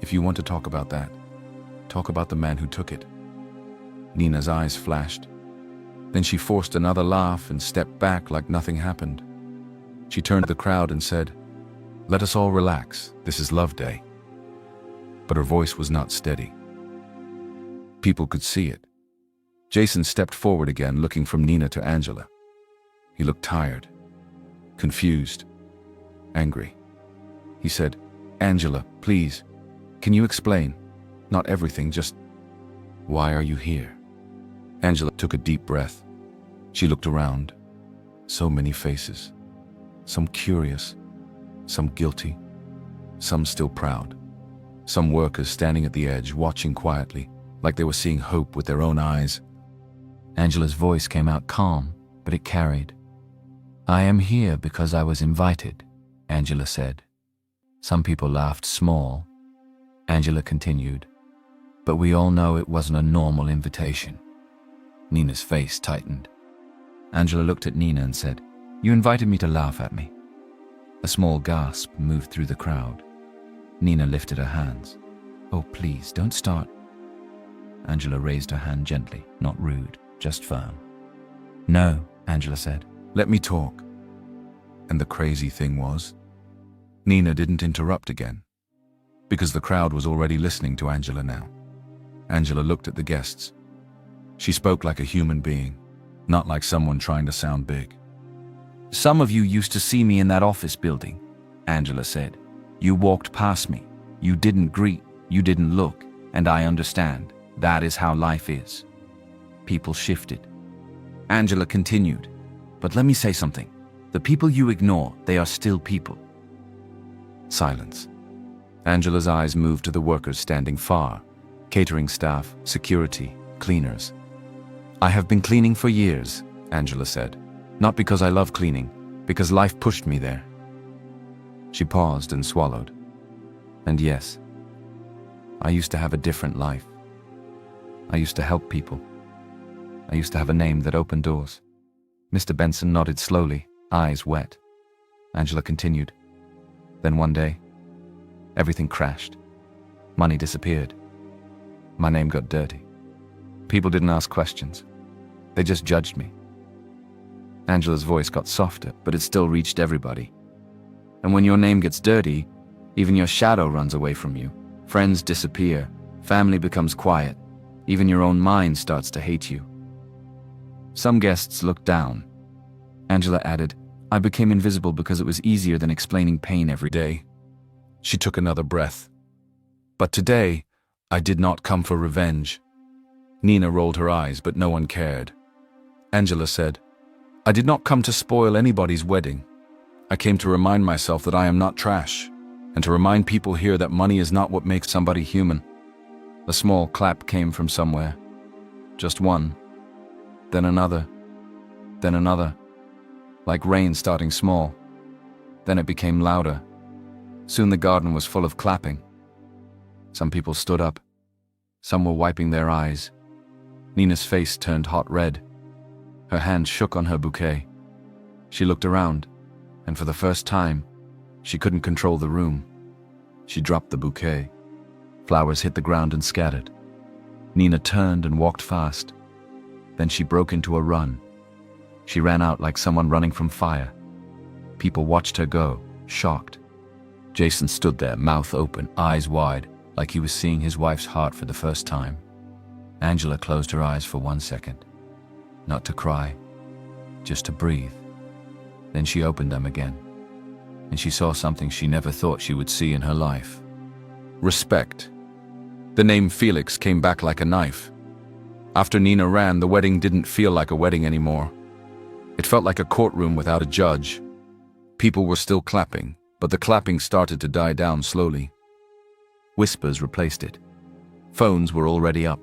"If you want to talk about that, talk about the man who took it." Nina's eyes flashed. Then she forced another laugh and stepped back like nothing happened. She turned to the crowd and said, "Let us all relax. This is Love Day." But her voice was not steady. People could see it. Jason stepped forward again, looking from Nina to Angela. He looked tired, confused, angry. He said, "Angela, please, can you explain? Not everything, just why are you here?" Angela took a deep breath. She looked around. So many faces. Some curious, some guilty, some still proud. Some workers standing at the edge, watching quietly, like they were seeing hope with their own eyes. Angela's voice came out calm, but it carried. "I am here because I was invited," Angela said. Some people laughed small. Angela continued, "But we all know it wasn't a normal invitation." Nina's face tightened. Angela looked at Nina and said, "You invited me to laugh at me." A small gasp moved through the crowd. Nina lifted her hands. "Oh, please, don't start." Angela raised her hand gently, not rude, just firm. "No," Angela said. "Let me talk." And the crazy thing was, Nina didn't interrupt again, because the crowd was already listening to Angela now. Angela looked at the guests. She spoke like a human being, not like someone trying to sound big. "Some of you used to see me in that office building," Angela said. "You walked past me. You didn't greet. You didn't look. And I understand. That is how life is." People shifted. Angela continued, "But let me say something. The people you ignore, they are still people." Silence. Angela's eyes moved to the workers standing far, catering staff, security, cleaners. "I have been cleaning for years," Angela said. "Not because I love cleaning, because life pushed me there." She paused and swallowed. "And yes, I used to have a different life. I used to help people. I used to have a name that opened doors. Mr. Benson nodded slowly, eyes wet. Angela continued. Then one day, everything crashed. Money disappeared. My name got dirty. People didn't ask questions. They just judged me. Angela's voice got softer, but it still reached everybody. And when your name gets dirty, even your shadow runs away from you. Friends disappear. Family becomes quiet. Even your own mind starts to hate you. Some guests looked down. Angela added, I became invisible because it was easier than explaining pain every day. She took another breath. But today, I did not come for revenge. Nina rolled her eyes, but no one cared. Angela said, I did not come to spoil anybody's wedding. I came to remind myself that I am not trash, and to remind people here that money is not what makes somebody human. A small clap came from somewhere. Just one. Then another. Then another. Like rain starting small. Then it became louder. Soon the garden was full of clapping. Some people stood up. Some were wiping their eyes. Nina's face turned hot red. Her hand shook on her bouquet. She looked around, and for the first time, she couldn't control the room. She dropped the bouquet. Flowers hit the ground and scattered. Nina turned and walked fast. Then she broke into a run. She ran out like someone running from fire. People watched her go, shocked. Jason stood there, mouth open, eyes wide, like he was seeing his wife's heart for the first time. Angela closed her eyes for 1 second. Not to cry, just to breathe. Then she opened them again, and she saw something she never thought she would see in her life. Respect. The name Felix came back like a knife. After Nina ran, the wedding didn't feel like a wedding anymore. It felt like a courtroom without a judge. People were still clapping, but the clapping started to die down slowly. Whispers replaced it. Phones were already up.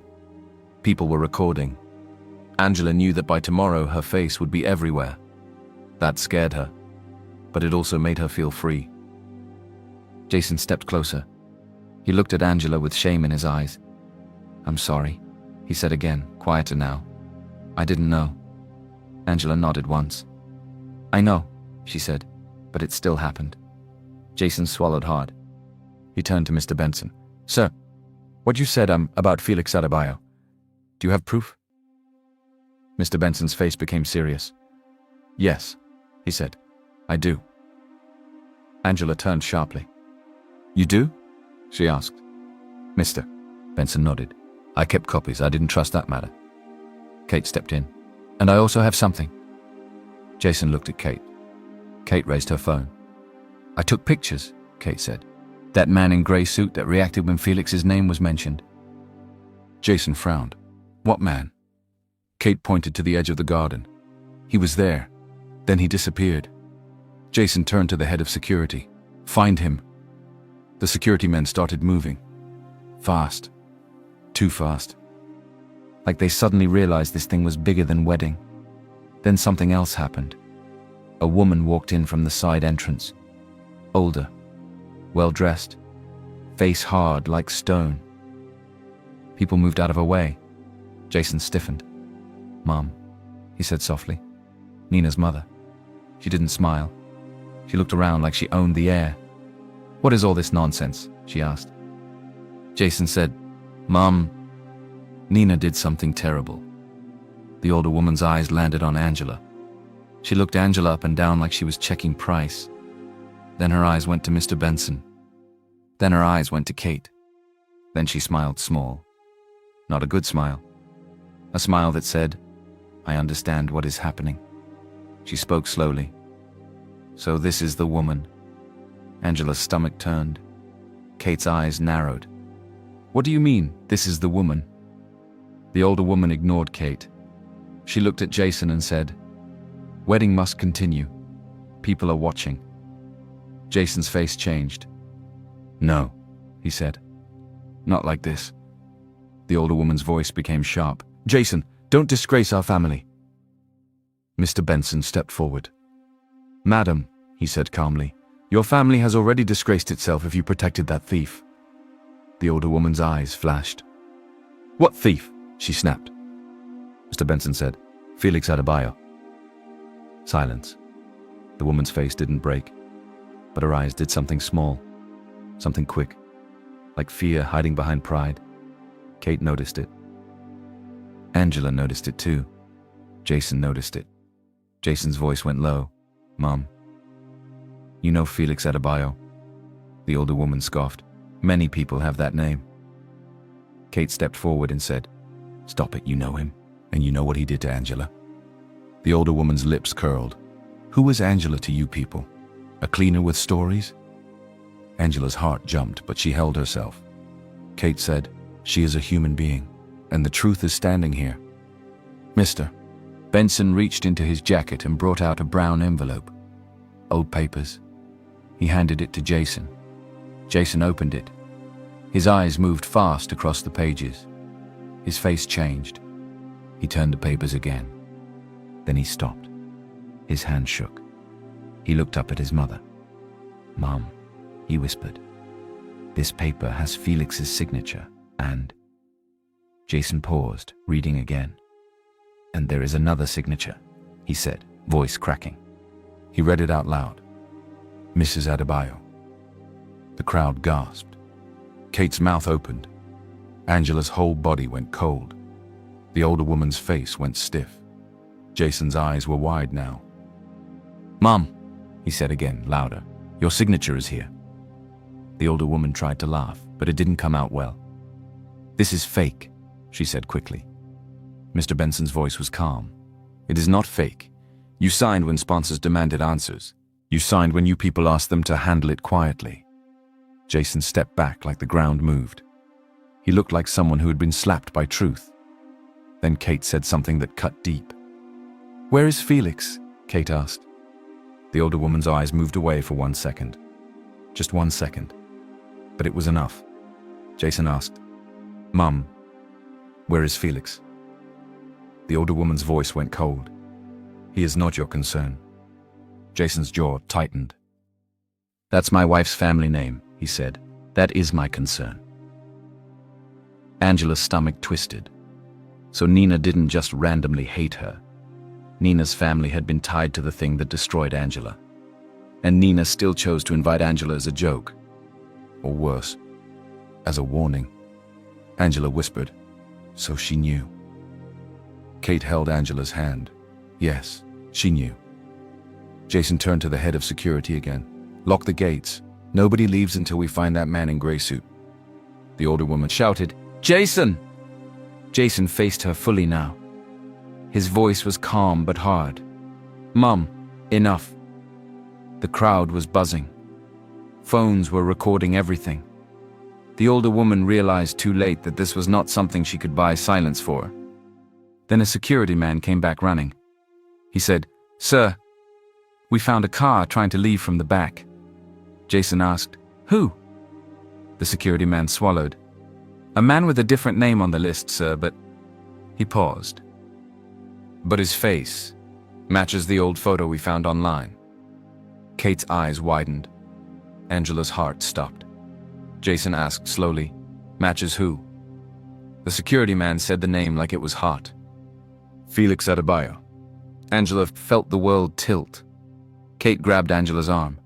People were recording. Angela knew that by tomorrow her face would be everywhere. That scared her, but it also made her feel free. Jason stepped closer. He looked at Angela with shame in his eyes. I'm sorry, he said again, quieter now. I didn't know. Angela nodded once. I know, she said, but it still happened. Jason swallowed hard. He turned to Mr. Benson. Sir, what you said about Felix Adebayo, do you have proof? Mr. Benson's face became serious. Yes, he said, I do. Angela turned sharply. You do? She asked. Mr. Benson nodded. I kept copies. I didn't trust that matter. Kate stepped in. And I also have something. Jason looked at Kate. Kate raised her phone. I took pictures, Kate said. That man in grey suit that reacted when Felix's name was mentioned. Jason frowned. What man? Kate pointed to the edge of the garden. He was there. Then he disappeared. Jason turned to the head of security. Find him. The security men started moving. Fast. Too fast. Like they suddenly realized this thing was bigger than wedding. Then something else happened. A woman walked in from the side entrance. Older. Well-dressed. Face hard like stone. People moved out of her way. Jason stiffened. Mom, he said softly. Nina's mother. She didn't smile. She looked around like she owned the air. What is all this nonsense? She asked. Jason said, Mom, Nina did something terrible. The older woman's eyes landed on Angela. She looked Angela up and down like she was checking price. Then her eyes went to Mr. Benson. Then her eyes went to Kate. Then she smiled small. Not a good smile. A smile that said, I understand what is happening. She spoke slowly. So this is the woman. Angela's stomach turned. Kate's eyes narrowed. What do you mean, this is the woman? The older woman ignored Kate. She looked at Jason and said, Wedding must continue. People are watching. Jason's face changed. No, he said. Not like this. The older woman's voice became sharp. Jason, don't disgrace our family. Mr. Benson stepped forward. Madam, he said calmly, your family has already disgraced itself if you protected that thief. The older woman's eyes flashed. What thief? She snapped. Mr. Benson said, "Felix Adebayo." Silence. The woman's face didn't break, but her eyes did something small, something quick, like fear hiding behind pride. Kate noticed it. Angela noticed it too. Jason noticed it. Jason's voice went low. "Mom, you know Felix Adebayo?" The older woman scoffed. "Many people have that name." Kate stepped forward and said, "Stop it, you know him, and you know what he did to Angela." The older woman's lips curled. "Who is Angela to you people? A cleaner with stories?" Angela's heart jumped, but she held herself. Kate said, "She is a human being, and the truth is standing here." "Mister." Benson reached into his jacket and brought out a brown envelope. "Old papers." He handed it to Jason. Jason opened it. His eyes moved fast across the pages. His face changed. He turned the papers again. Then he stopped. His hand shook. He looked up at his mother. "Mom," he whispered, "this paper has Felix's signature and—" Jason paused, reading again. "And there is another signature," he said, voice cracking. He read it out loud. "Mrs. Adebayo." The crowd gasped. Kate's mouth opened. Angela's whole body went cold. The older woman's face went stiff. Jason's eyes were wide now. "Mom," he said again, louder, "your signature is here." The older woman tried to laugh, but it didn't come out well. "This is fake," she said quickly. Mr. Benson's voice was calm. "It is not fake. You signed when sponsors demanded answers. You signed when you people asked them to handle it quietly." Jason stepped back like the ground moved. He looked like someone who had been slapped by truth. Then Kate said something that cut deep. "Where is Felix?" Kate asked. The older woman's eyes moved away for 1 second. Just 1 second. But it was enough. Jason asked, "Mom, where is Felix?" The older woman's voice went cold. "He is not your concern." Jason's jaw tightened. "That's my wife's family name," he said. "That is my concern." Angela's stomach twisted. So Nina didn't just randomly hate her. Nina's family had been tied to the thing that destroyed Angela. And Nina still chose to invite Angela as a joke. Or worse, as a warning. Angela whispered, "So she knew." Kate held Angela's hand. Yes, she knew. Jason turned to the head of security again. "Lock the gates. Nobody leaves until we find that man in gray suit." The older woman shouted, "Jason!" Jason faced her fully now. His voice was calm but hard. "Mom, enough." The crowd was buzzing. Phones were recording everything. The older woman realized too late that this was not something she could buy silence for. Then a security man came back running. He said, "Sir, we found a car trying to leave from the back." Jason asked, "Who?" The security man swallowed. "A man with a different name on the list, sir, but—" He paused. "But his face matches the old photo we found online." Kate's eyes widened. Angela's heart stopped. Jason asked slowly, "Matches who?" The security man said the name like it was hot. "Felix Adebayo." Angela felt the world tilt. Kate grabbed Angela's arm.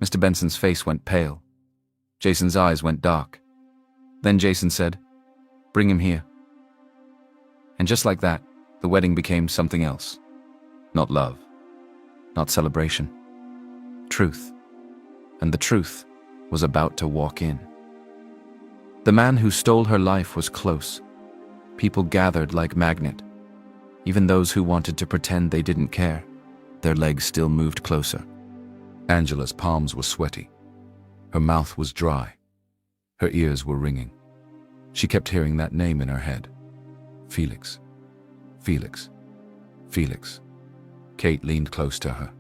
Mr. Benson's face went pale. Jason's eyes went dark. Then Jason said, "Bring him here." And just like that, the wedding became something else. Not love. Not celebration. Truth. And the truth was about to walk in. The man who stole her life was close. People gathered like magnet. Even those who wanted to pretend they didn't care, their legs still moved closer. Angela's palms were sweaty. Her mouth was dry. Her ears were ringing. She kept hearing that name in her head. Felix. Felix. Felix. Kate leaned close to her.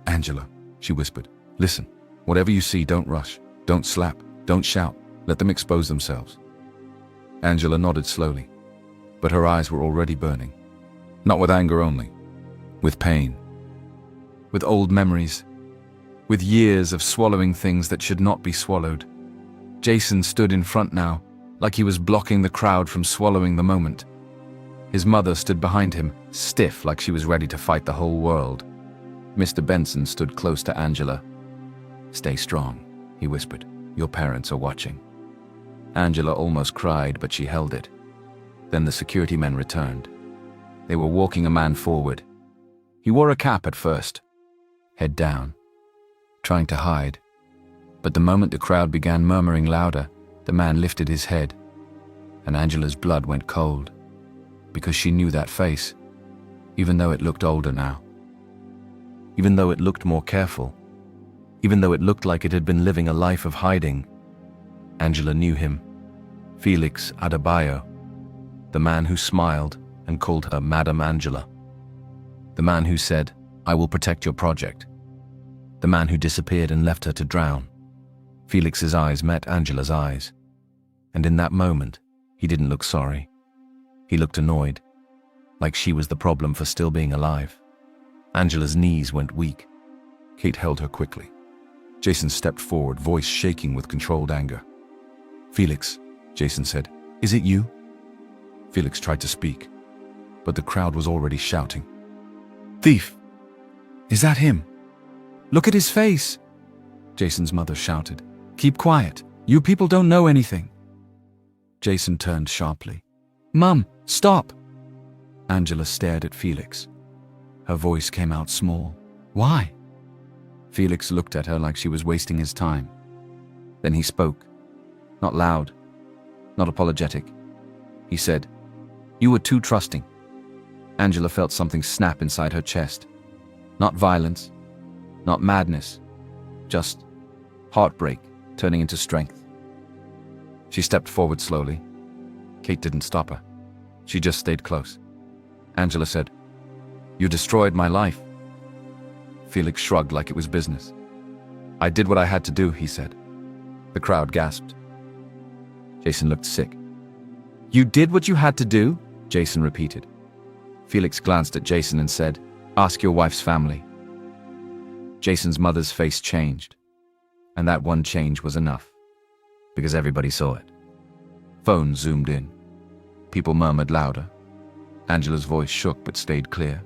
"Angela," she whispered, "listen. Whatever you see, don't rush. Don't slap. Don't shout. Let them expose themselves." Angela nodded slowly, but her eyes were already burning. Not with anger only. With pain. With old memories. With years of swallowing things that should not be swallowed. Jason stood in front now, like he was blocking the crowd from swallowing the moment. His mother stood behind him, stiff like she was ready to fight the whole world. Mr. Benson stood close to Angela. "Stay strong," he whispered. "Your parents are watching." Angela almost cried, but she held it. Then the security men returned. They were walking a man forward. He wore a cap at first, head down, trying to hide. But the moment the crowd began murmuring louder, the man lifted his head, and Angela's blood went cold, because she knew that face, even though it looked older now. Even though it looked more careful. Even though it looked like it had been living a life of hiding. Angela knew him. Felix Adebayo, the man who smiled and called her Madam Angela. The man who said, "I will protect your project." The man who disappeared and left her to drown. Felix's eyes met Angela's eyes. And in that moment, he didn't look sorry. He looked annoyed, like she was the problem for still being alive. Angela's knees went weak. Kate held her quickly. Jason stepped forward, voice shaking with controlled anger. "Felix," Jason said, "is it you?" Felix tried to speak, but the crowd was already shouting. "Thief! Is that him? Look at his face!" Jason's mother shouted. "Keep quiet. You people don't know anything." Jason turned sharply. "Mum, stop!" Angela stared at Felix. Her voice came out small. "Why?" Felix looked at her like she was wasting his time. Then he spoke. Not loud, not apologetic. He said, "You were too trusting." Angela felt something snap inside her chest. Not violence, not madness, just heartbreak turning into strength. She stepped forward slowly. Kate didn't stop her. She just stayed close. Angela said, "You destroyed my life." Felix shrugged like it was business. "I did what I had to do," he said. The crowd gasped. Jason looked sick. "You did what you had to do?" Jason repeated. Felix glanced at Jason and said, "Ask your wife's family." Jason's mother's face changed, and that one change was enough, because everybody saw it. Phones zoomed in. People murmured louder. Angela's voice shook but stayed clear.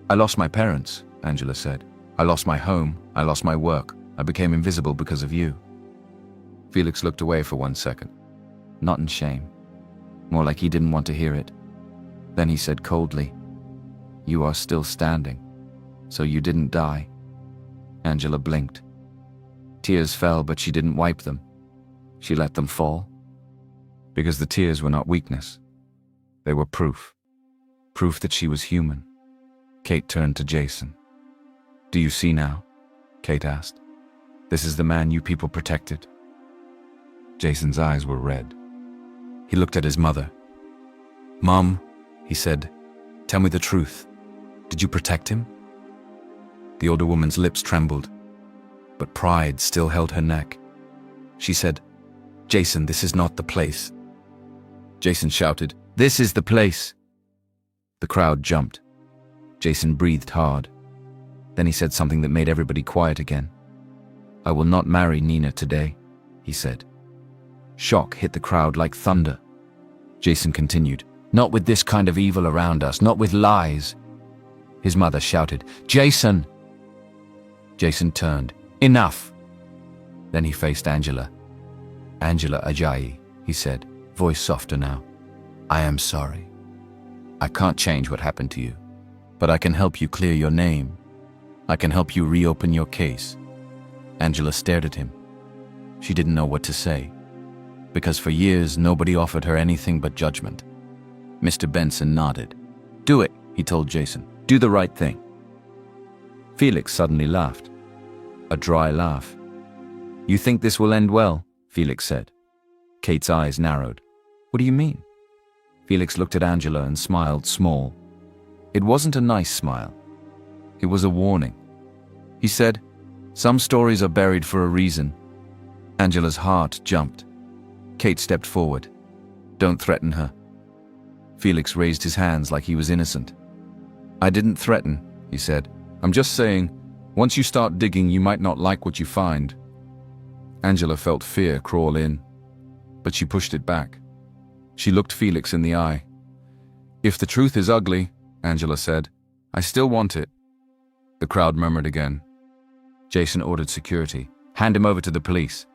"I lost my parents," Angela said. "I lost my home. I lost my work. I became invisible because of you." Felix looked away for 1 second. Not in shame. More like he didn't want to hear it. Then he said coldly, "You are still standing, so you didn't die." Angela blinked. Tears fell, but she didn't wipe them. She let them fall. Because the tears were not weakness. They were proof. Proof that she was human. Kate turned to Jason. "Do you see now?" Kate asked. "This is the man you people protected." Jason's eyes were red. He looked at his mother. "Mom," he said, "tell me the truth. Did you protect him?" The older woman's lips trembled, but pride still held her neck. She said, "Jason, this is not the place." Jason shouted, "This is the place!" The crowd jumped. Jason breathed hard. Then he said something that made everybody quiet again. "I will not marry Nina today," he said. Shock hit the crowd like thunder. Jason continued, "Not with this kind of evil around us, not with lies." His mother shouted, "Jason!" Jason turned, "Enough!" Then he faced Angela. "Angela Ajayi," he said, voice softer now. "I am sorry. I can't change what happened to you, but I can help you clear your name. I can help you reopen your case." Angela stared at him. She didn't know what to say, because for years nobody offered her anything but judgment. Mr. Benson nodded. "Do it," he told Jason. "Do the right thing." Felix suddenly laughed. A dry laugh. "You think this will end well?" Felix said. Kate's eyes narrowed. "What do you mean?" Felix looked at Angela and smiled small. It wasn't a nice smile. It was a warning. He said, "Some stories are buried for a reason." Angela's heart jumped. Kate stepped forward. "Don't threaten her." Felix raised his hands like he was innocent. "I didn't threaten," he said. "I'm just saying, once you start digging, you might not like what you find." Angela felt fear crawl in, but she pushed it back. She looked Felix in the eye. "If the truth is ugly," Angela said, "I still want it." The crowd murmured again. Jason ordered security. "Hand him over to the police."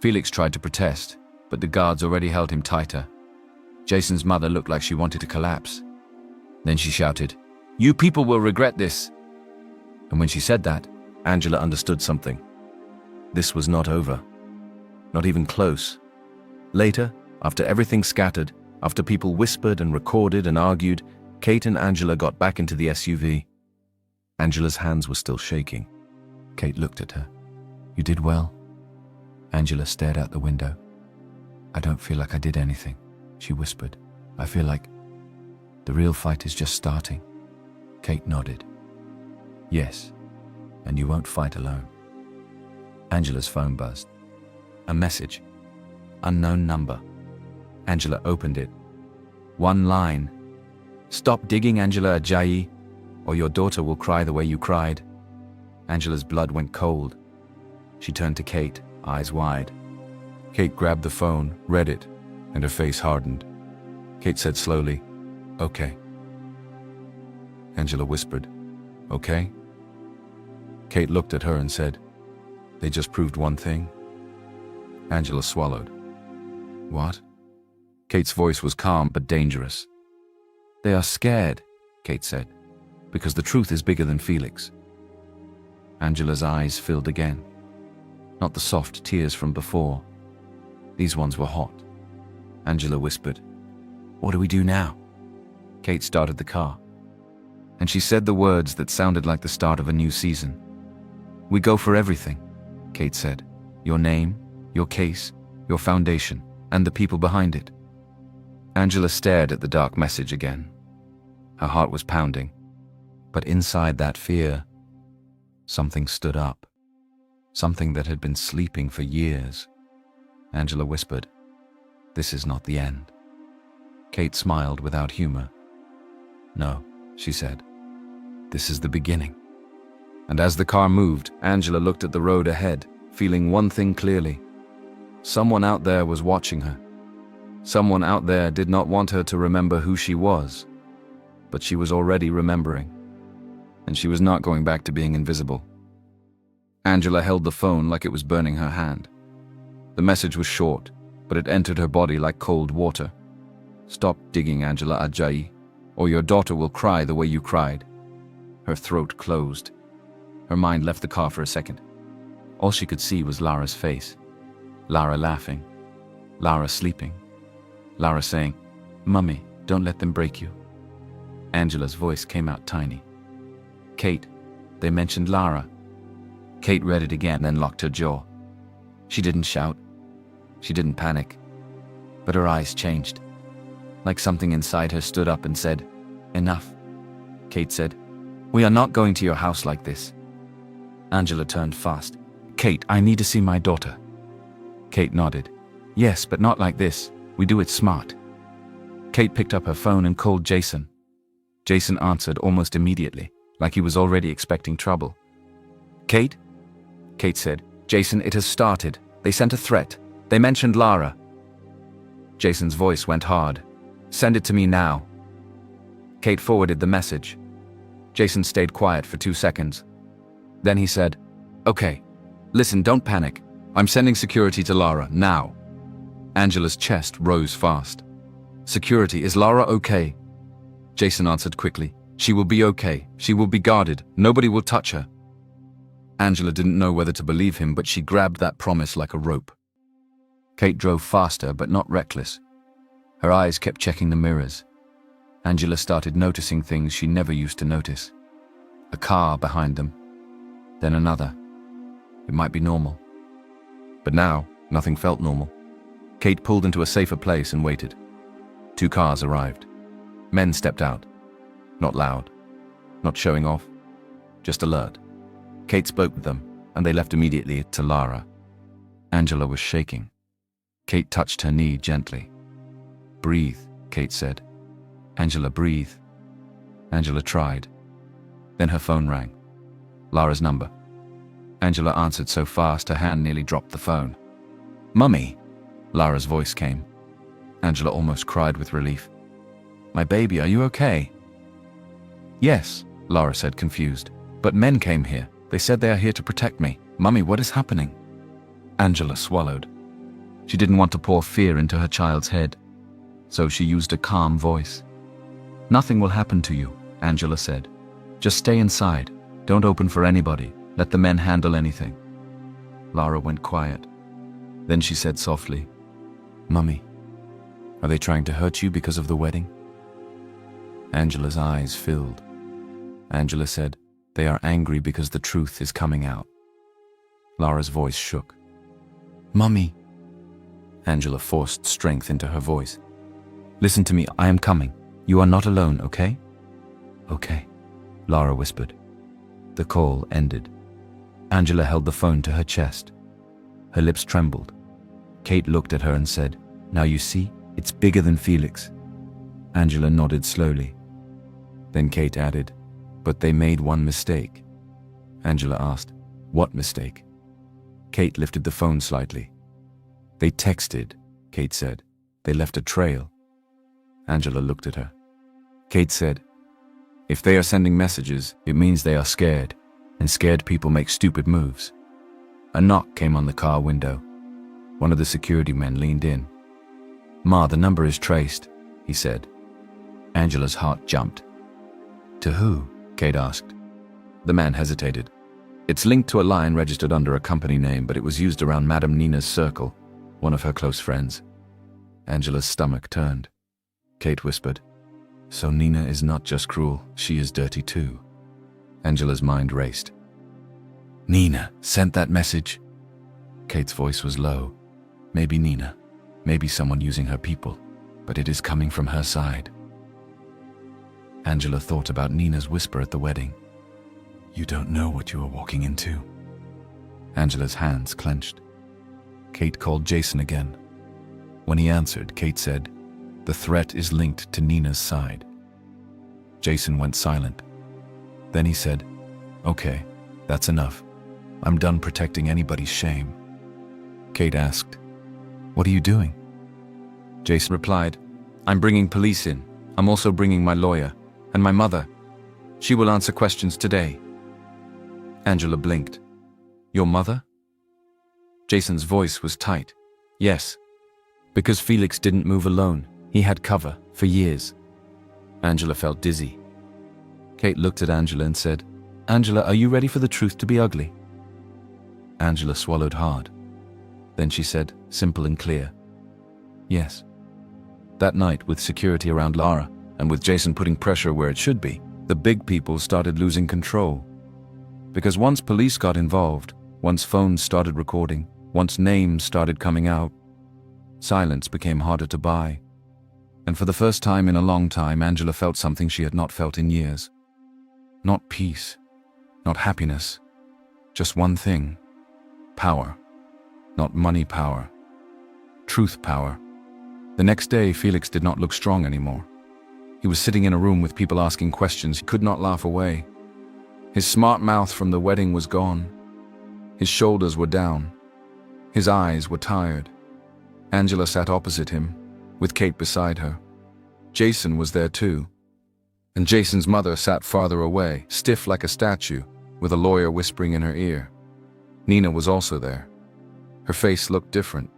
Felix tried to protest, but the guards already held him tighter. Jason's mother looked like she wanted to collapse. Then she shouted, "You people will regret this." And when she said that, Angela understood something. This was not over. Not even close. Later, after everything scattered, after people whispered and recorded and argued, Kate and Angela got back into the SUV. Angela's hands were still shaking. Kate looked at her. "You did well." Angela stared out the window. "I don't feel like I did anything," she whispered. "I feel like the real fight is just starting." Kate nodded. "Yes, and you won't fight alone." Angela's phone buzzed. A message. Unknown number. Angela opened it. One line. "Stop digging, Angela Ajayi, or your daughter will cry the way you cried." Angela's blood went cold. She turned to Kate, eyes wide. Kate grabbed the phone, read it, and her face hardened. Kate said slowly, "Okay." Angela whispered, "Okay?" Kate looked at her and said, "They just proved one thing." Angela swallowed. "What?" Kate's voice was calm but dangerous. "They are scared," Kate said, "because the truth is bigger than Felix." Angela's eyes filled again. Not the soft tears from before. These ones were hot. Angela whispered, "What do we do now?" Kate started the car. And she said the words that sounded like the start of a new season. "We go for everything," Kate said. "Your name, your case, your foundation, and the people behind it." Angela stared at the dark message again. Her heart was pounding. But inside that fear, something stood up. Something that had been sleeping for years. Angela whispered, "This is not the end." Kate smiled without humor. "No," she said. "This is the beginning." And as the car moved, Angela looked at the road ahead, feeling one thing clearly. Someone out there was watching her. Someone out there did not want her to remember who she was, but she was already remembering. And she was not going back to being invisible. Angela held the phone like it was burning her hand. The message was short, but it entered her body like cold water. "Stop digging, Angela Ajayi, or your daughter will cry the way you cried." Her throat closed. Her mind left the car for a second. All she could see was Lara's face. Lara laughing. Lara sleeping. Lara saying, "Mummy, don't let them break you." Angela's voice came out tiny. "Kate, they mentioned Lara." Kate read it again, then locked her jaw. She didn't shout. She didn't panic. But her eyes changed. Like something inside her stood up and said, "Enough." Kate said, "We are not going to your house like this." Angela turned fast. "Kate, I need to see my daughter." Kate nodded. "Yes, but not like this. We do it smart." Kate picked up her phone and called Jason. Jason answered almost immediately, like he was already expecting trouble. "Kate?" Kate said, "Jason, it has started. They sent a threat. They mentioned Lara." Jason's voice went hard. "Send it to me now." Kate forwarded the message. Jason stayed quiet for 2 seconds. Then he said, "Okay, listen, don't panic. I'm sending security to Lara, now." Angela's chest rose fast. "Security, is Lara okay?" Jason answered quickly, "She will be okay. She will be guarded. Nobody will touch her." Angela didn't know whether to believe him, but she grabbed that promise like a rope. Kate drove faster, but not reckless. Her eyes kept checking the mirrors. Angela started noticing things she never used to notice. A car behind them. Then another. It might be normal. But now, nothing felt normal. Kate pulled into a safer place and waited. 2 cars arrived. Men stepped out. Not loud. Not showing off. Just alert. Kate spoke with them, and they left immediately to Lara. Angela was shaking. Kate touched her knee gently. "Breathe," Kate said. "Angela, breathe." Angela tried. Then her phone rang. Lara's number. Angela answered so fast her hand nearly dropped the phone. "Mummy!" Lara's voice came. Angela almost cried with relief. My baby, are you okay?" "Yes," Laura said, confused. "But men came here. They said they are here to protect me. Mummy, what is happening?" Angela swallowed. She didn't want to pour fear into her child's head, so she used a calm voice. "Nothing will happen to you," Angela said. "Just stay inside. Don't open for anybody. Let the men handle anything." Laura went quiet. Then she said softly, "Mummy, are they trying to hurt you because of the wedding?" Angela's eyes filled. Angela said, "They are angry because the truth is coming out." Laura's voice shook. "Mummy." Angela forced strength into her voice. "Listen to me, I am coming. You are not alone, okay?" "Okay," Laura whispered. The call ended. Angela held the phone to her chest. Her lips trembled. Kate looked at her and said, "Now you see, it's bigger than Felix." Angela nodded slowly. Then Kate added, "But they made one mistake." Angela asked, "What mistake?" Kate lifted the phone slightly. "They texted," Kate said. "They left a trail." Angela looked at her. Kate said, "If they are sending messages, it means they are scared, and scared people make stupid moves." A knock came on the car window. One of the security men leaned in. "Ma, the number is traced," he said. Angela's heart jumped. "To who?" Kate asked. The man hesitated. "It's linked to a line registered under a company name, but it was used around Madame Nina's circle, one of her close friends." Angela's stomach turned. Kate whispered, "So Nina is not just cruel, she is dirty too." Angela's mind raced. "Nina sent that message?" Kate's voice was low. "Maybe Nina, maybe someone using her people, but it is coming from her side." Angela thought about Nina's whisper at the wedding. "You don't know what you are walking into." Angela's hands clenched. Kate called Jason again. When he answered, Kate said, "The threat is linked to Nina's side." Jason went silent. Then he said, "Okay, that's enough. I'm done protecting anybody's shame." Kate asked, "What are you doing?" Jason replied, "I'm bringing police in. I'm also bringing my lawyer and my mother. She will answer questions today." Angela blinked. "Your mother?" Jason's voice was tight. "Yes, because Felix didn't move alone. He had cover for years." Angela felt dizzy. Kate looked at Angela and said, "Angela, are you ready for the truth to be ugly?" Angela swallowed hard. Then she said, simple and clear, "Yes." That night, with security around Lara, and with Jason putting pressure where it should be, the big people started losing control. Because once police got involved, once phones started recording, once names started coming out, silence became harder to buy. And for the first time in a long time, Angela felt something she had not felt in years. Not peace, not happiness, just one thing: power. Not money power, truth power. The next day, Felix did not look strong anymore. He was sitting in a room with people asking questions he could not laugh away. His smart mouth from the wedding was gone. His shoulders were down. His eyes were tired. Angela sat opposite him, with Kate beside her. Jason was there too. And Jason's mother sat farther away, stiff like a statue, with a lawyer whispering in her ear. Nina was also there. Her face looked different.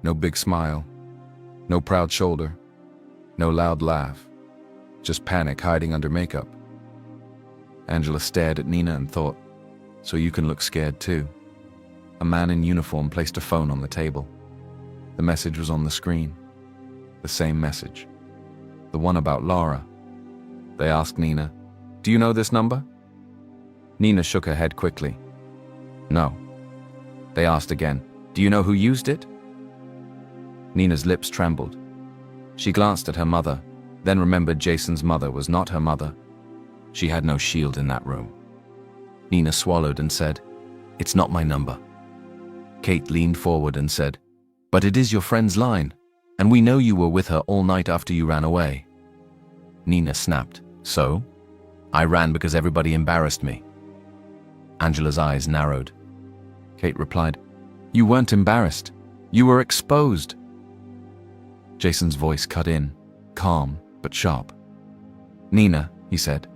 No big smile, no proud shoulder, no loud laugh, just panic hiding under makeup. Angela stared at Nina and thought, "So you can look scared too." A man in uniform placed a phone on the table. The message was on the screen. The same message. The one about Laura. They asked Nina, "Do you know this number?" Nina shook her head quickly. "No." They asked again, "Do you know who used it?" Nina's lips trembled. She glanced at her mother, then remembered Jason's mother was not her mother. She had no shield in that room. Nina swallowed and said, "It's not my number." Kate leaned forward and said, "But it is your friend's line, and we know you were with her all night after you ran away." Nina snapped, "So? I ran because everybody embarrassed me." Angela's eyes narrowed. Kate replied, "You weren't embarrassed. You were exposed." Jason's voice cut in, calm, but sharp. "Nina," he said,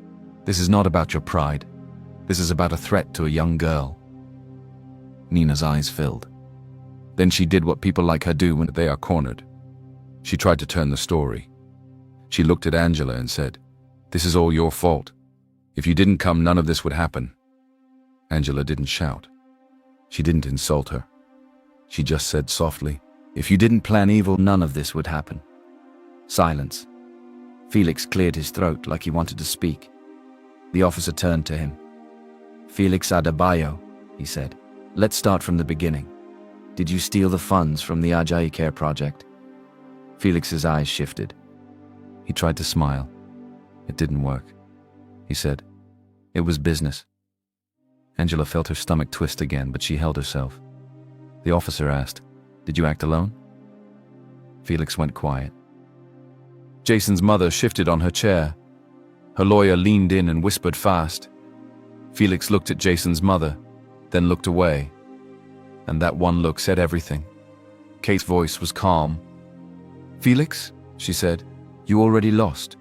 "this is not about your pride. This is about a threat to a young girl." Nina's eyes filled. Then she did what people like her do when they are cornered. She tried to turn the story. She looked at Angela and said, "This is all your fault. If you didn't come, none of this would happen." Angela didn't shout. She didn't insult her. She just said softly, "If you didn't plan evil, none of this would happen." Silence. Felix cleared his throat like he wanted to speak. The officer turned to him. "Felix Adebayo," he said, "let's start from the beginning. Did you steal the funds from the Ajayi Care project?" Felix's eyes shifted. He tried to smile. It didn't work. He said, "It was business." Angela felt her stomach twist again, but she held herself. The officer asked, "Did you act alone?" Felix went quiet. Jason's mother shifted on her chair. Her lawyer leaned in and whispered fast. Felix looked at Jason's mother, then looked away. And that one look said everything. Kate's voice was calm. "Felix," she said, "you already lost.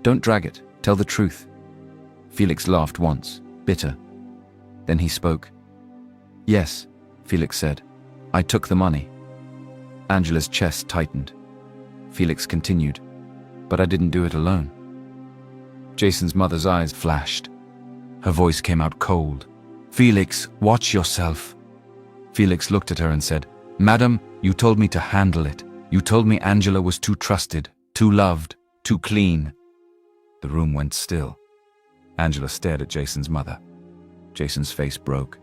Don't drag it. Tell the truth." Felix laughed once, bitter. Then he spoke. "Yes," Felix said, "I took the money." Angela's chest tightened. Felix continued, "But I didn't do it alone." Jason's mother's eyes flashed. Her voice came out cold. "Felix, watch yourself." Felix looked at her and said, "Madam, you told me to handle it. You told me Angela was too trusted, too loved, too clean." The room went still. Angela stared at Jason's mother. Jason's face broke.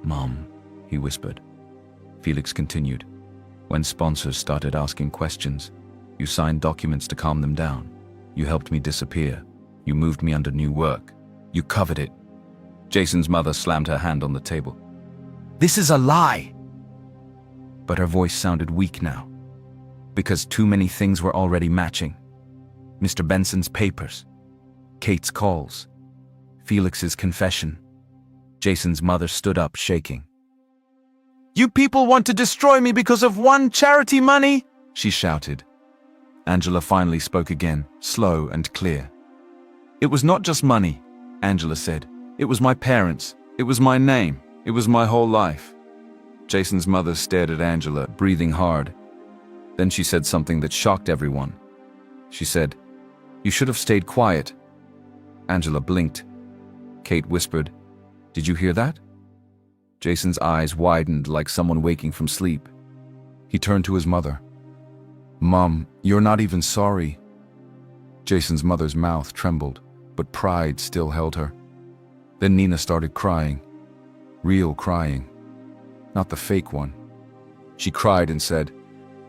"Mom," he whispered. Felix continued, "When sponsors started asking questions, you signed documents to calm them down. You helped me disappear. You moved me under new work. You covered it." Jason's mother slammed her hand on the table. "This is a lie!" But her voice sounded weak now, because too many things were already matching. Mr. Benson's papers, Kate's calls, Felix's confession. Jason's mother stood up, shaking. "You people want to destroy me because of one charity money?" she shouted. Angela finally spoke again, slow and clear. "It was not just money," Angela said. "It was my parents. It was my name. It was my whole life." Jason's mother stared at Angela, breathing hard. Then she said something that shocked everyone. She said, "You should have stayed quiet." Angela blinked. Kate whispered, "Did you hear that?" Jason's eyes widened like someone waking from sleep. He turned to his mother. "Mom, you're not even sorry." Jason's mother's mouth trembled, but pride still held her. Then Nina started crying. Real crying. Not the fake one. She cried and said,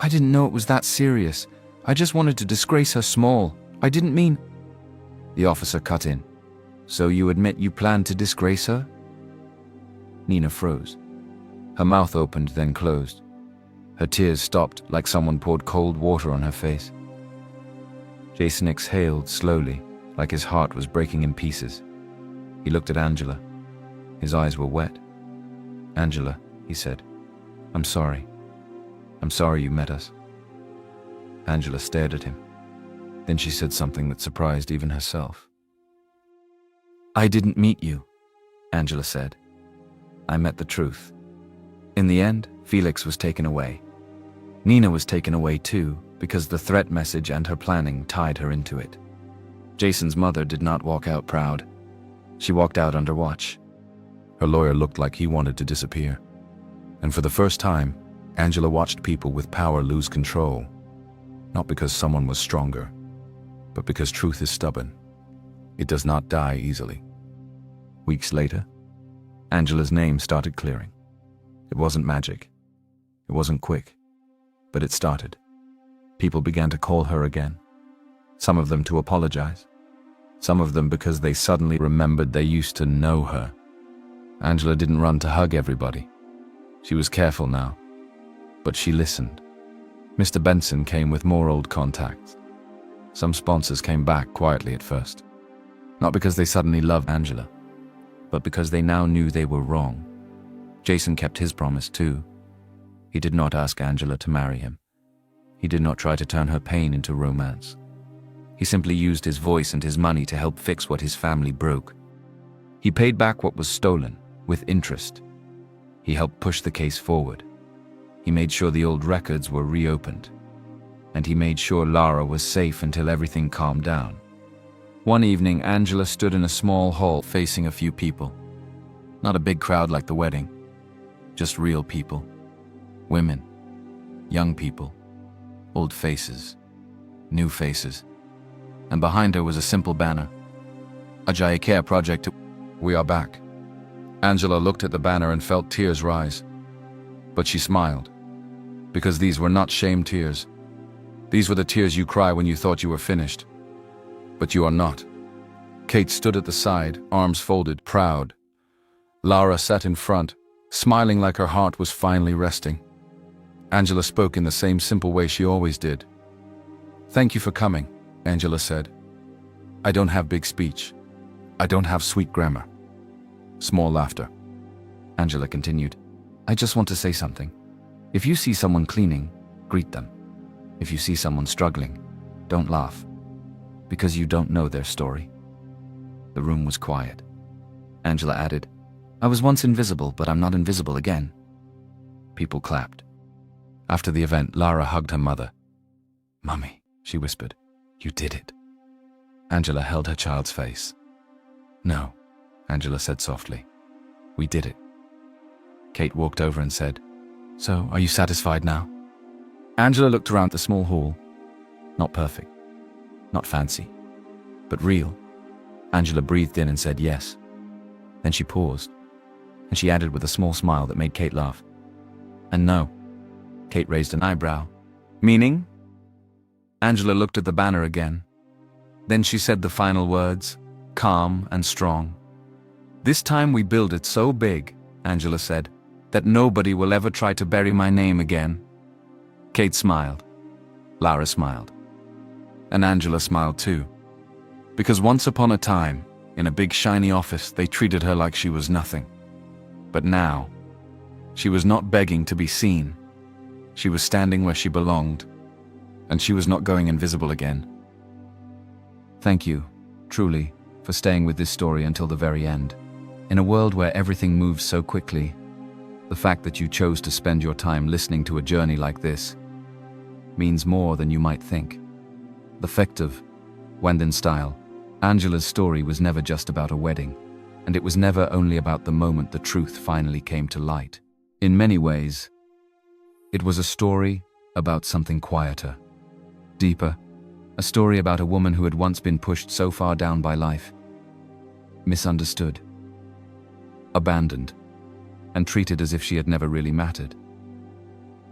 "I didn't know it was that serious. I just wanted to disgrace her small. I didn't mean—" The officer cut in. "So you admit you planned to disgrace her?" Nina froze. Her mouth opened, then closed. Her tears stopped like someone poured cold water on her face. Jason exhaled slowly, like his heart was breaking in pieces. He looked at Angela. His eyes were wet. "Angela," he said, "I'm sorry. I'm sorry you met us." Angela stared at him. Then she said something that surprised even herself. "I didn't meet you," Angela said. "I met the truth." In the end, Felix was taken away. Nina was taken away too, because the threat message and her planning tied her into it. Jason's mother did not walk out proud. She walked out under watch. Her lawyer looked like he wanted to disappear. And for the first time, Angela watched people with power lose control. Not because someone was stronger, but because truth is stubborn. It does not die easily. Weeks later, Angela's name started clearing. It wasn't magic. It wasn't quick. But it started. People began to call her again. Some of them to apologize. Some of them because they suddenly remembered they used to know her. Angela didn't run to hug everybody. She was careful now. But she listened. Mr. Benson came with more old contacts. Some sponsors came back quietly at first. Not because they suddenly loved Angela, but because they now knew they were wrong. Jason kept his promise too. He did not ask Angela to marry him. He did not try to turn her pain into romance. He simply used his voice and his money to help fix what his family broke. He paid back what was stolen, with interest. He helped push the case forward. He made sure the old records were reopened. And he made sure Lara was safe until everything calmed down. One evening, Angela stood in a small hall facing a few people. Not a big crowd like the wedding. Just real people. Women. Young people. Old faces. New faces. And behind her was a simple banner. A Care project. We are back. Angela looked at the banner and felt tears rise. But she smiled. Because these were not shame tears. These were the tears you cry when you thought you were finished. But you are not. Kate stood at the side, arms folded, proud. Lara sat in front, smiling like her heart was finally resting. Angela spoke in the same simple way she always did. Thank you for coming, Angela said. I don't have big speech. I don't have sweet grammar. Small laughter. Angela continued. I just want to say something. If you see someone cleaning, greet them. If you see someone struggling, don't laugh. Because you don't know their story. The room was quiet. Angela added, I was once invisible, but I'm not invisible again. People clapped. After the event, Lara hugged her mother. Mummy, she whispered, you did it. Angela held her child's face. No, Angela said softly. We did it. Kate walked over and said, So, are you satisfied now? Angela looked around the small hall. Not perfect. Not fancy. But real. Angela breathed in and said yes. Then she paused. And she added with a small smile that made Kate laugh. And no. Kate raised an eyebrow. Meaning? Angela looked at the banner again. Then she said the final words, calm and strong. This time we build it so big, Angela said, that nobody will ever try to bury my name again. Kate smiled. Lara smiled. And Angela smiled too. Because once upon a time, in a big shiny office, they treated her like she was nothing. But now, she was not begging to be seen. She was standing where she belonged. And she was not going invisible again. Thank you, truly, for staying with this story until the very end. In a world where everything moves so quickly, the fact that you chose to spend your time listening to a journey like this means more than you might think. Effective, Wendon style, Angela's story was never just about a wedding, and it was never only about the moment the truth finally came to light. In many ways, it was a story about something quieter, deeper, a story about a woman who had once been pushed so far down by life, misunderstood, abandoned, and treated as if she had never really mattered.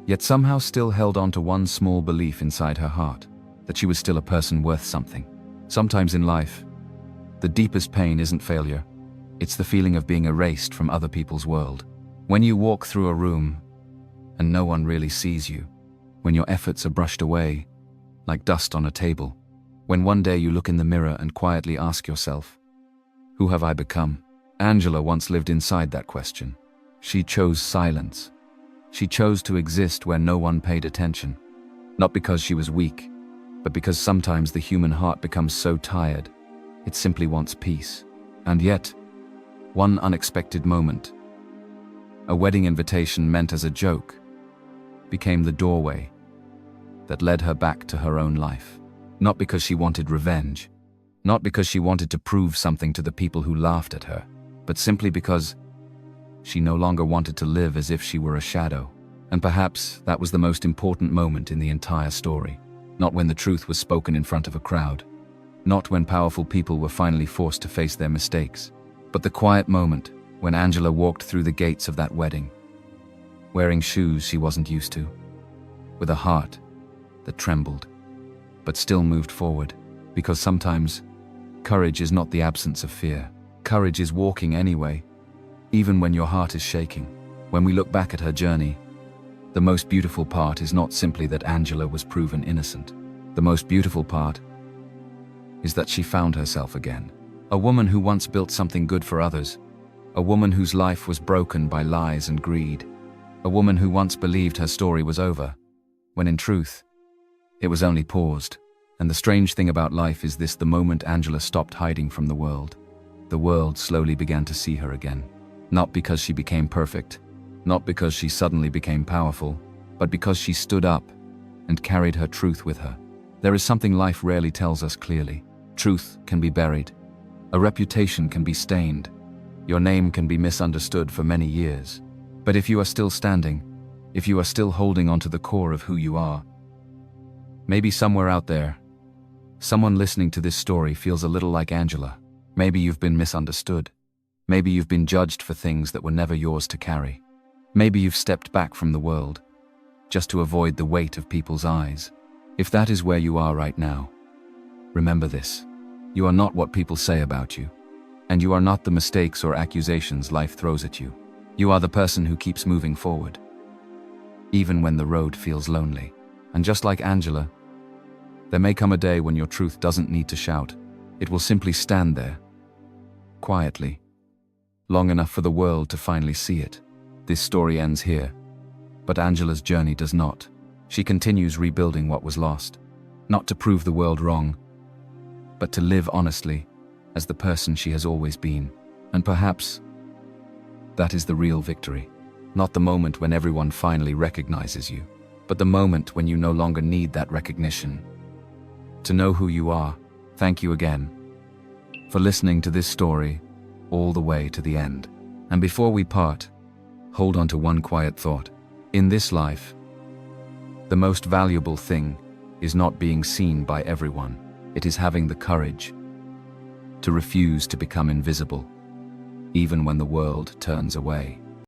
Yet somehow still held on to one small belief inside her heart, that she was still a person worth something. Sometimes in life, the deepest pain isn't failure, it's the feeling of being erased from other people's world. When you walk through a room and no one really sees you, when your efforts are brushed away like dust on a table, when one day you look in the mirror and quietly ask yourself, who have I become? Angela once lived inside that question. She chose silence. She chose to exist where no one paid attention. Not because she was weak, but because sometimes the human heart becomes so tired, it simply wants peace. And yet, one unexpected moment, a wedding invitation meant as a joke, became the doorway that led her back to her own life. Not because she wanted revenge, not because she wanted to prove something to the people who laughed at her, but simply because she no longer wanted to live as if she were a shadow. And perhaps that was the most important moment in the entire story. Not when the truth was spoken in front of a crowd. Not when powerful people were finally forced to face their mistakes. But the quiet moment when Angela walked through the gates of that wedding, wearing shoes she wasn't used to, with a heart that trembled, but still moved forward. Because sometimes, courage is not the absence of fear. Courage is walking anyway, even when your heart is shaking. When we look back at her journey, the most beautiful part is not simply that Angela was proven innocent. The most beautiful part is that she found herself again. A woman who once built something good for others. A woman whose life was broken by lies and greed. A woman who once believed her story was over, when in truth, it was only paused. And the strange thing about life is this: the moment Angela stopped hiding from the world slowly began to see her again. Not because she became perfect, not because she suddenly became powerful, but because she stood up and carried her truth with her. There is something life rarely tells us clearly. Truth can be buried. A reputation can be stained. Your name can be misunderstood for many years. But if you are still standing, if you are still holding on to the core of who you are, maybe somewhere out there, someone listening to this story feels a little like Angela. Maybe you've been misunderstood. Maybe you've been judged for things that were never yours to carry. Maybe you've stepped back from the world, just to avoid the weight of people's eyes. If that is where you are right now, remember this: you are not what people say about you, and you are not the mistakes or accusations life throws at you. You are the person who keeps moving forward, even when the road feels lonely. And just like Angela, there may come a day when your truth doesn't need to shout. It will simply stand there, quietly, long enough for the world to finally see it. This story ends here, but Angela's journey does not. She continues rebuilding what was lost, not to prove the world wrong, but to live honestly as the person she has always been. And perhaps that is the real victory. Not the moment when everyone finally recognizes you, but the moment when you no longer need that recognition to know who you are. Thank you again for listening to this story all the way to the end. And before we part, hold on to one quiet thought. In this life, the most valuable thing is not being seen by everyone. It is having the courage to refuse to become invisible, even when the world turns away.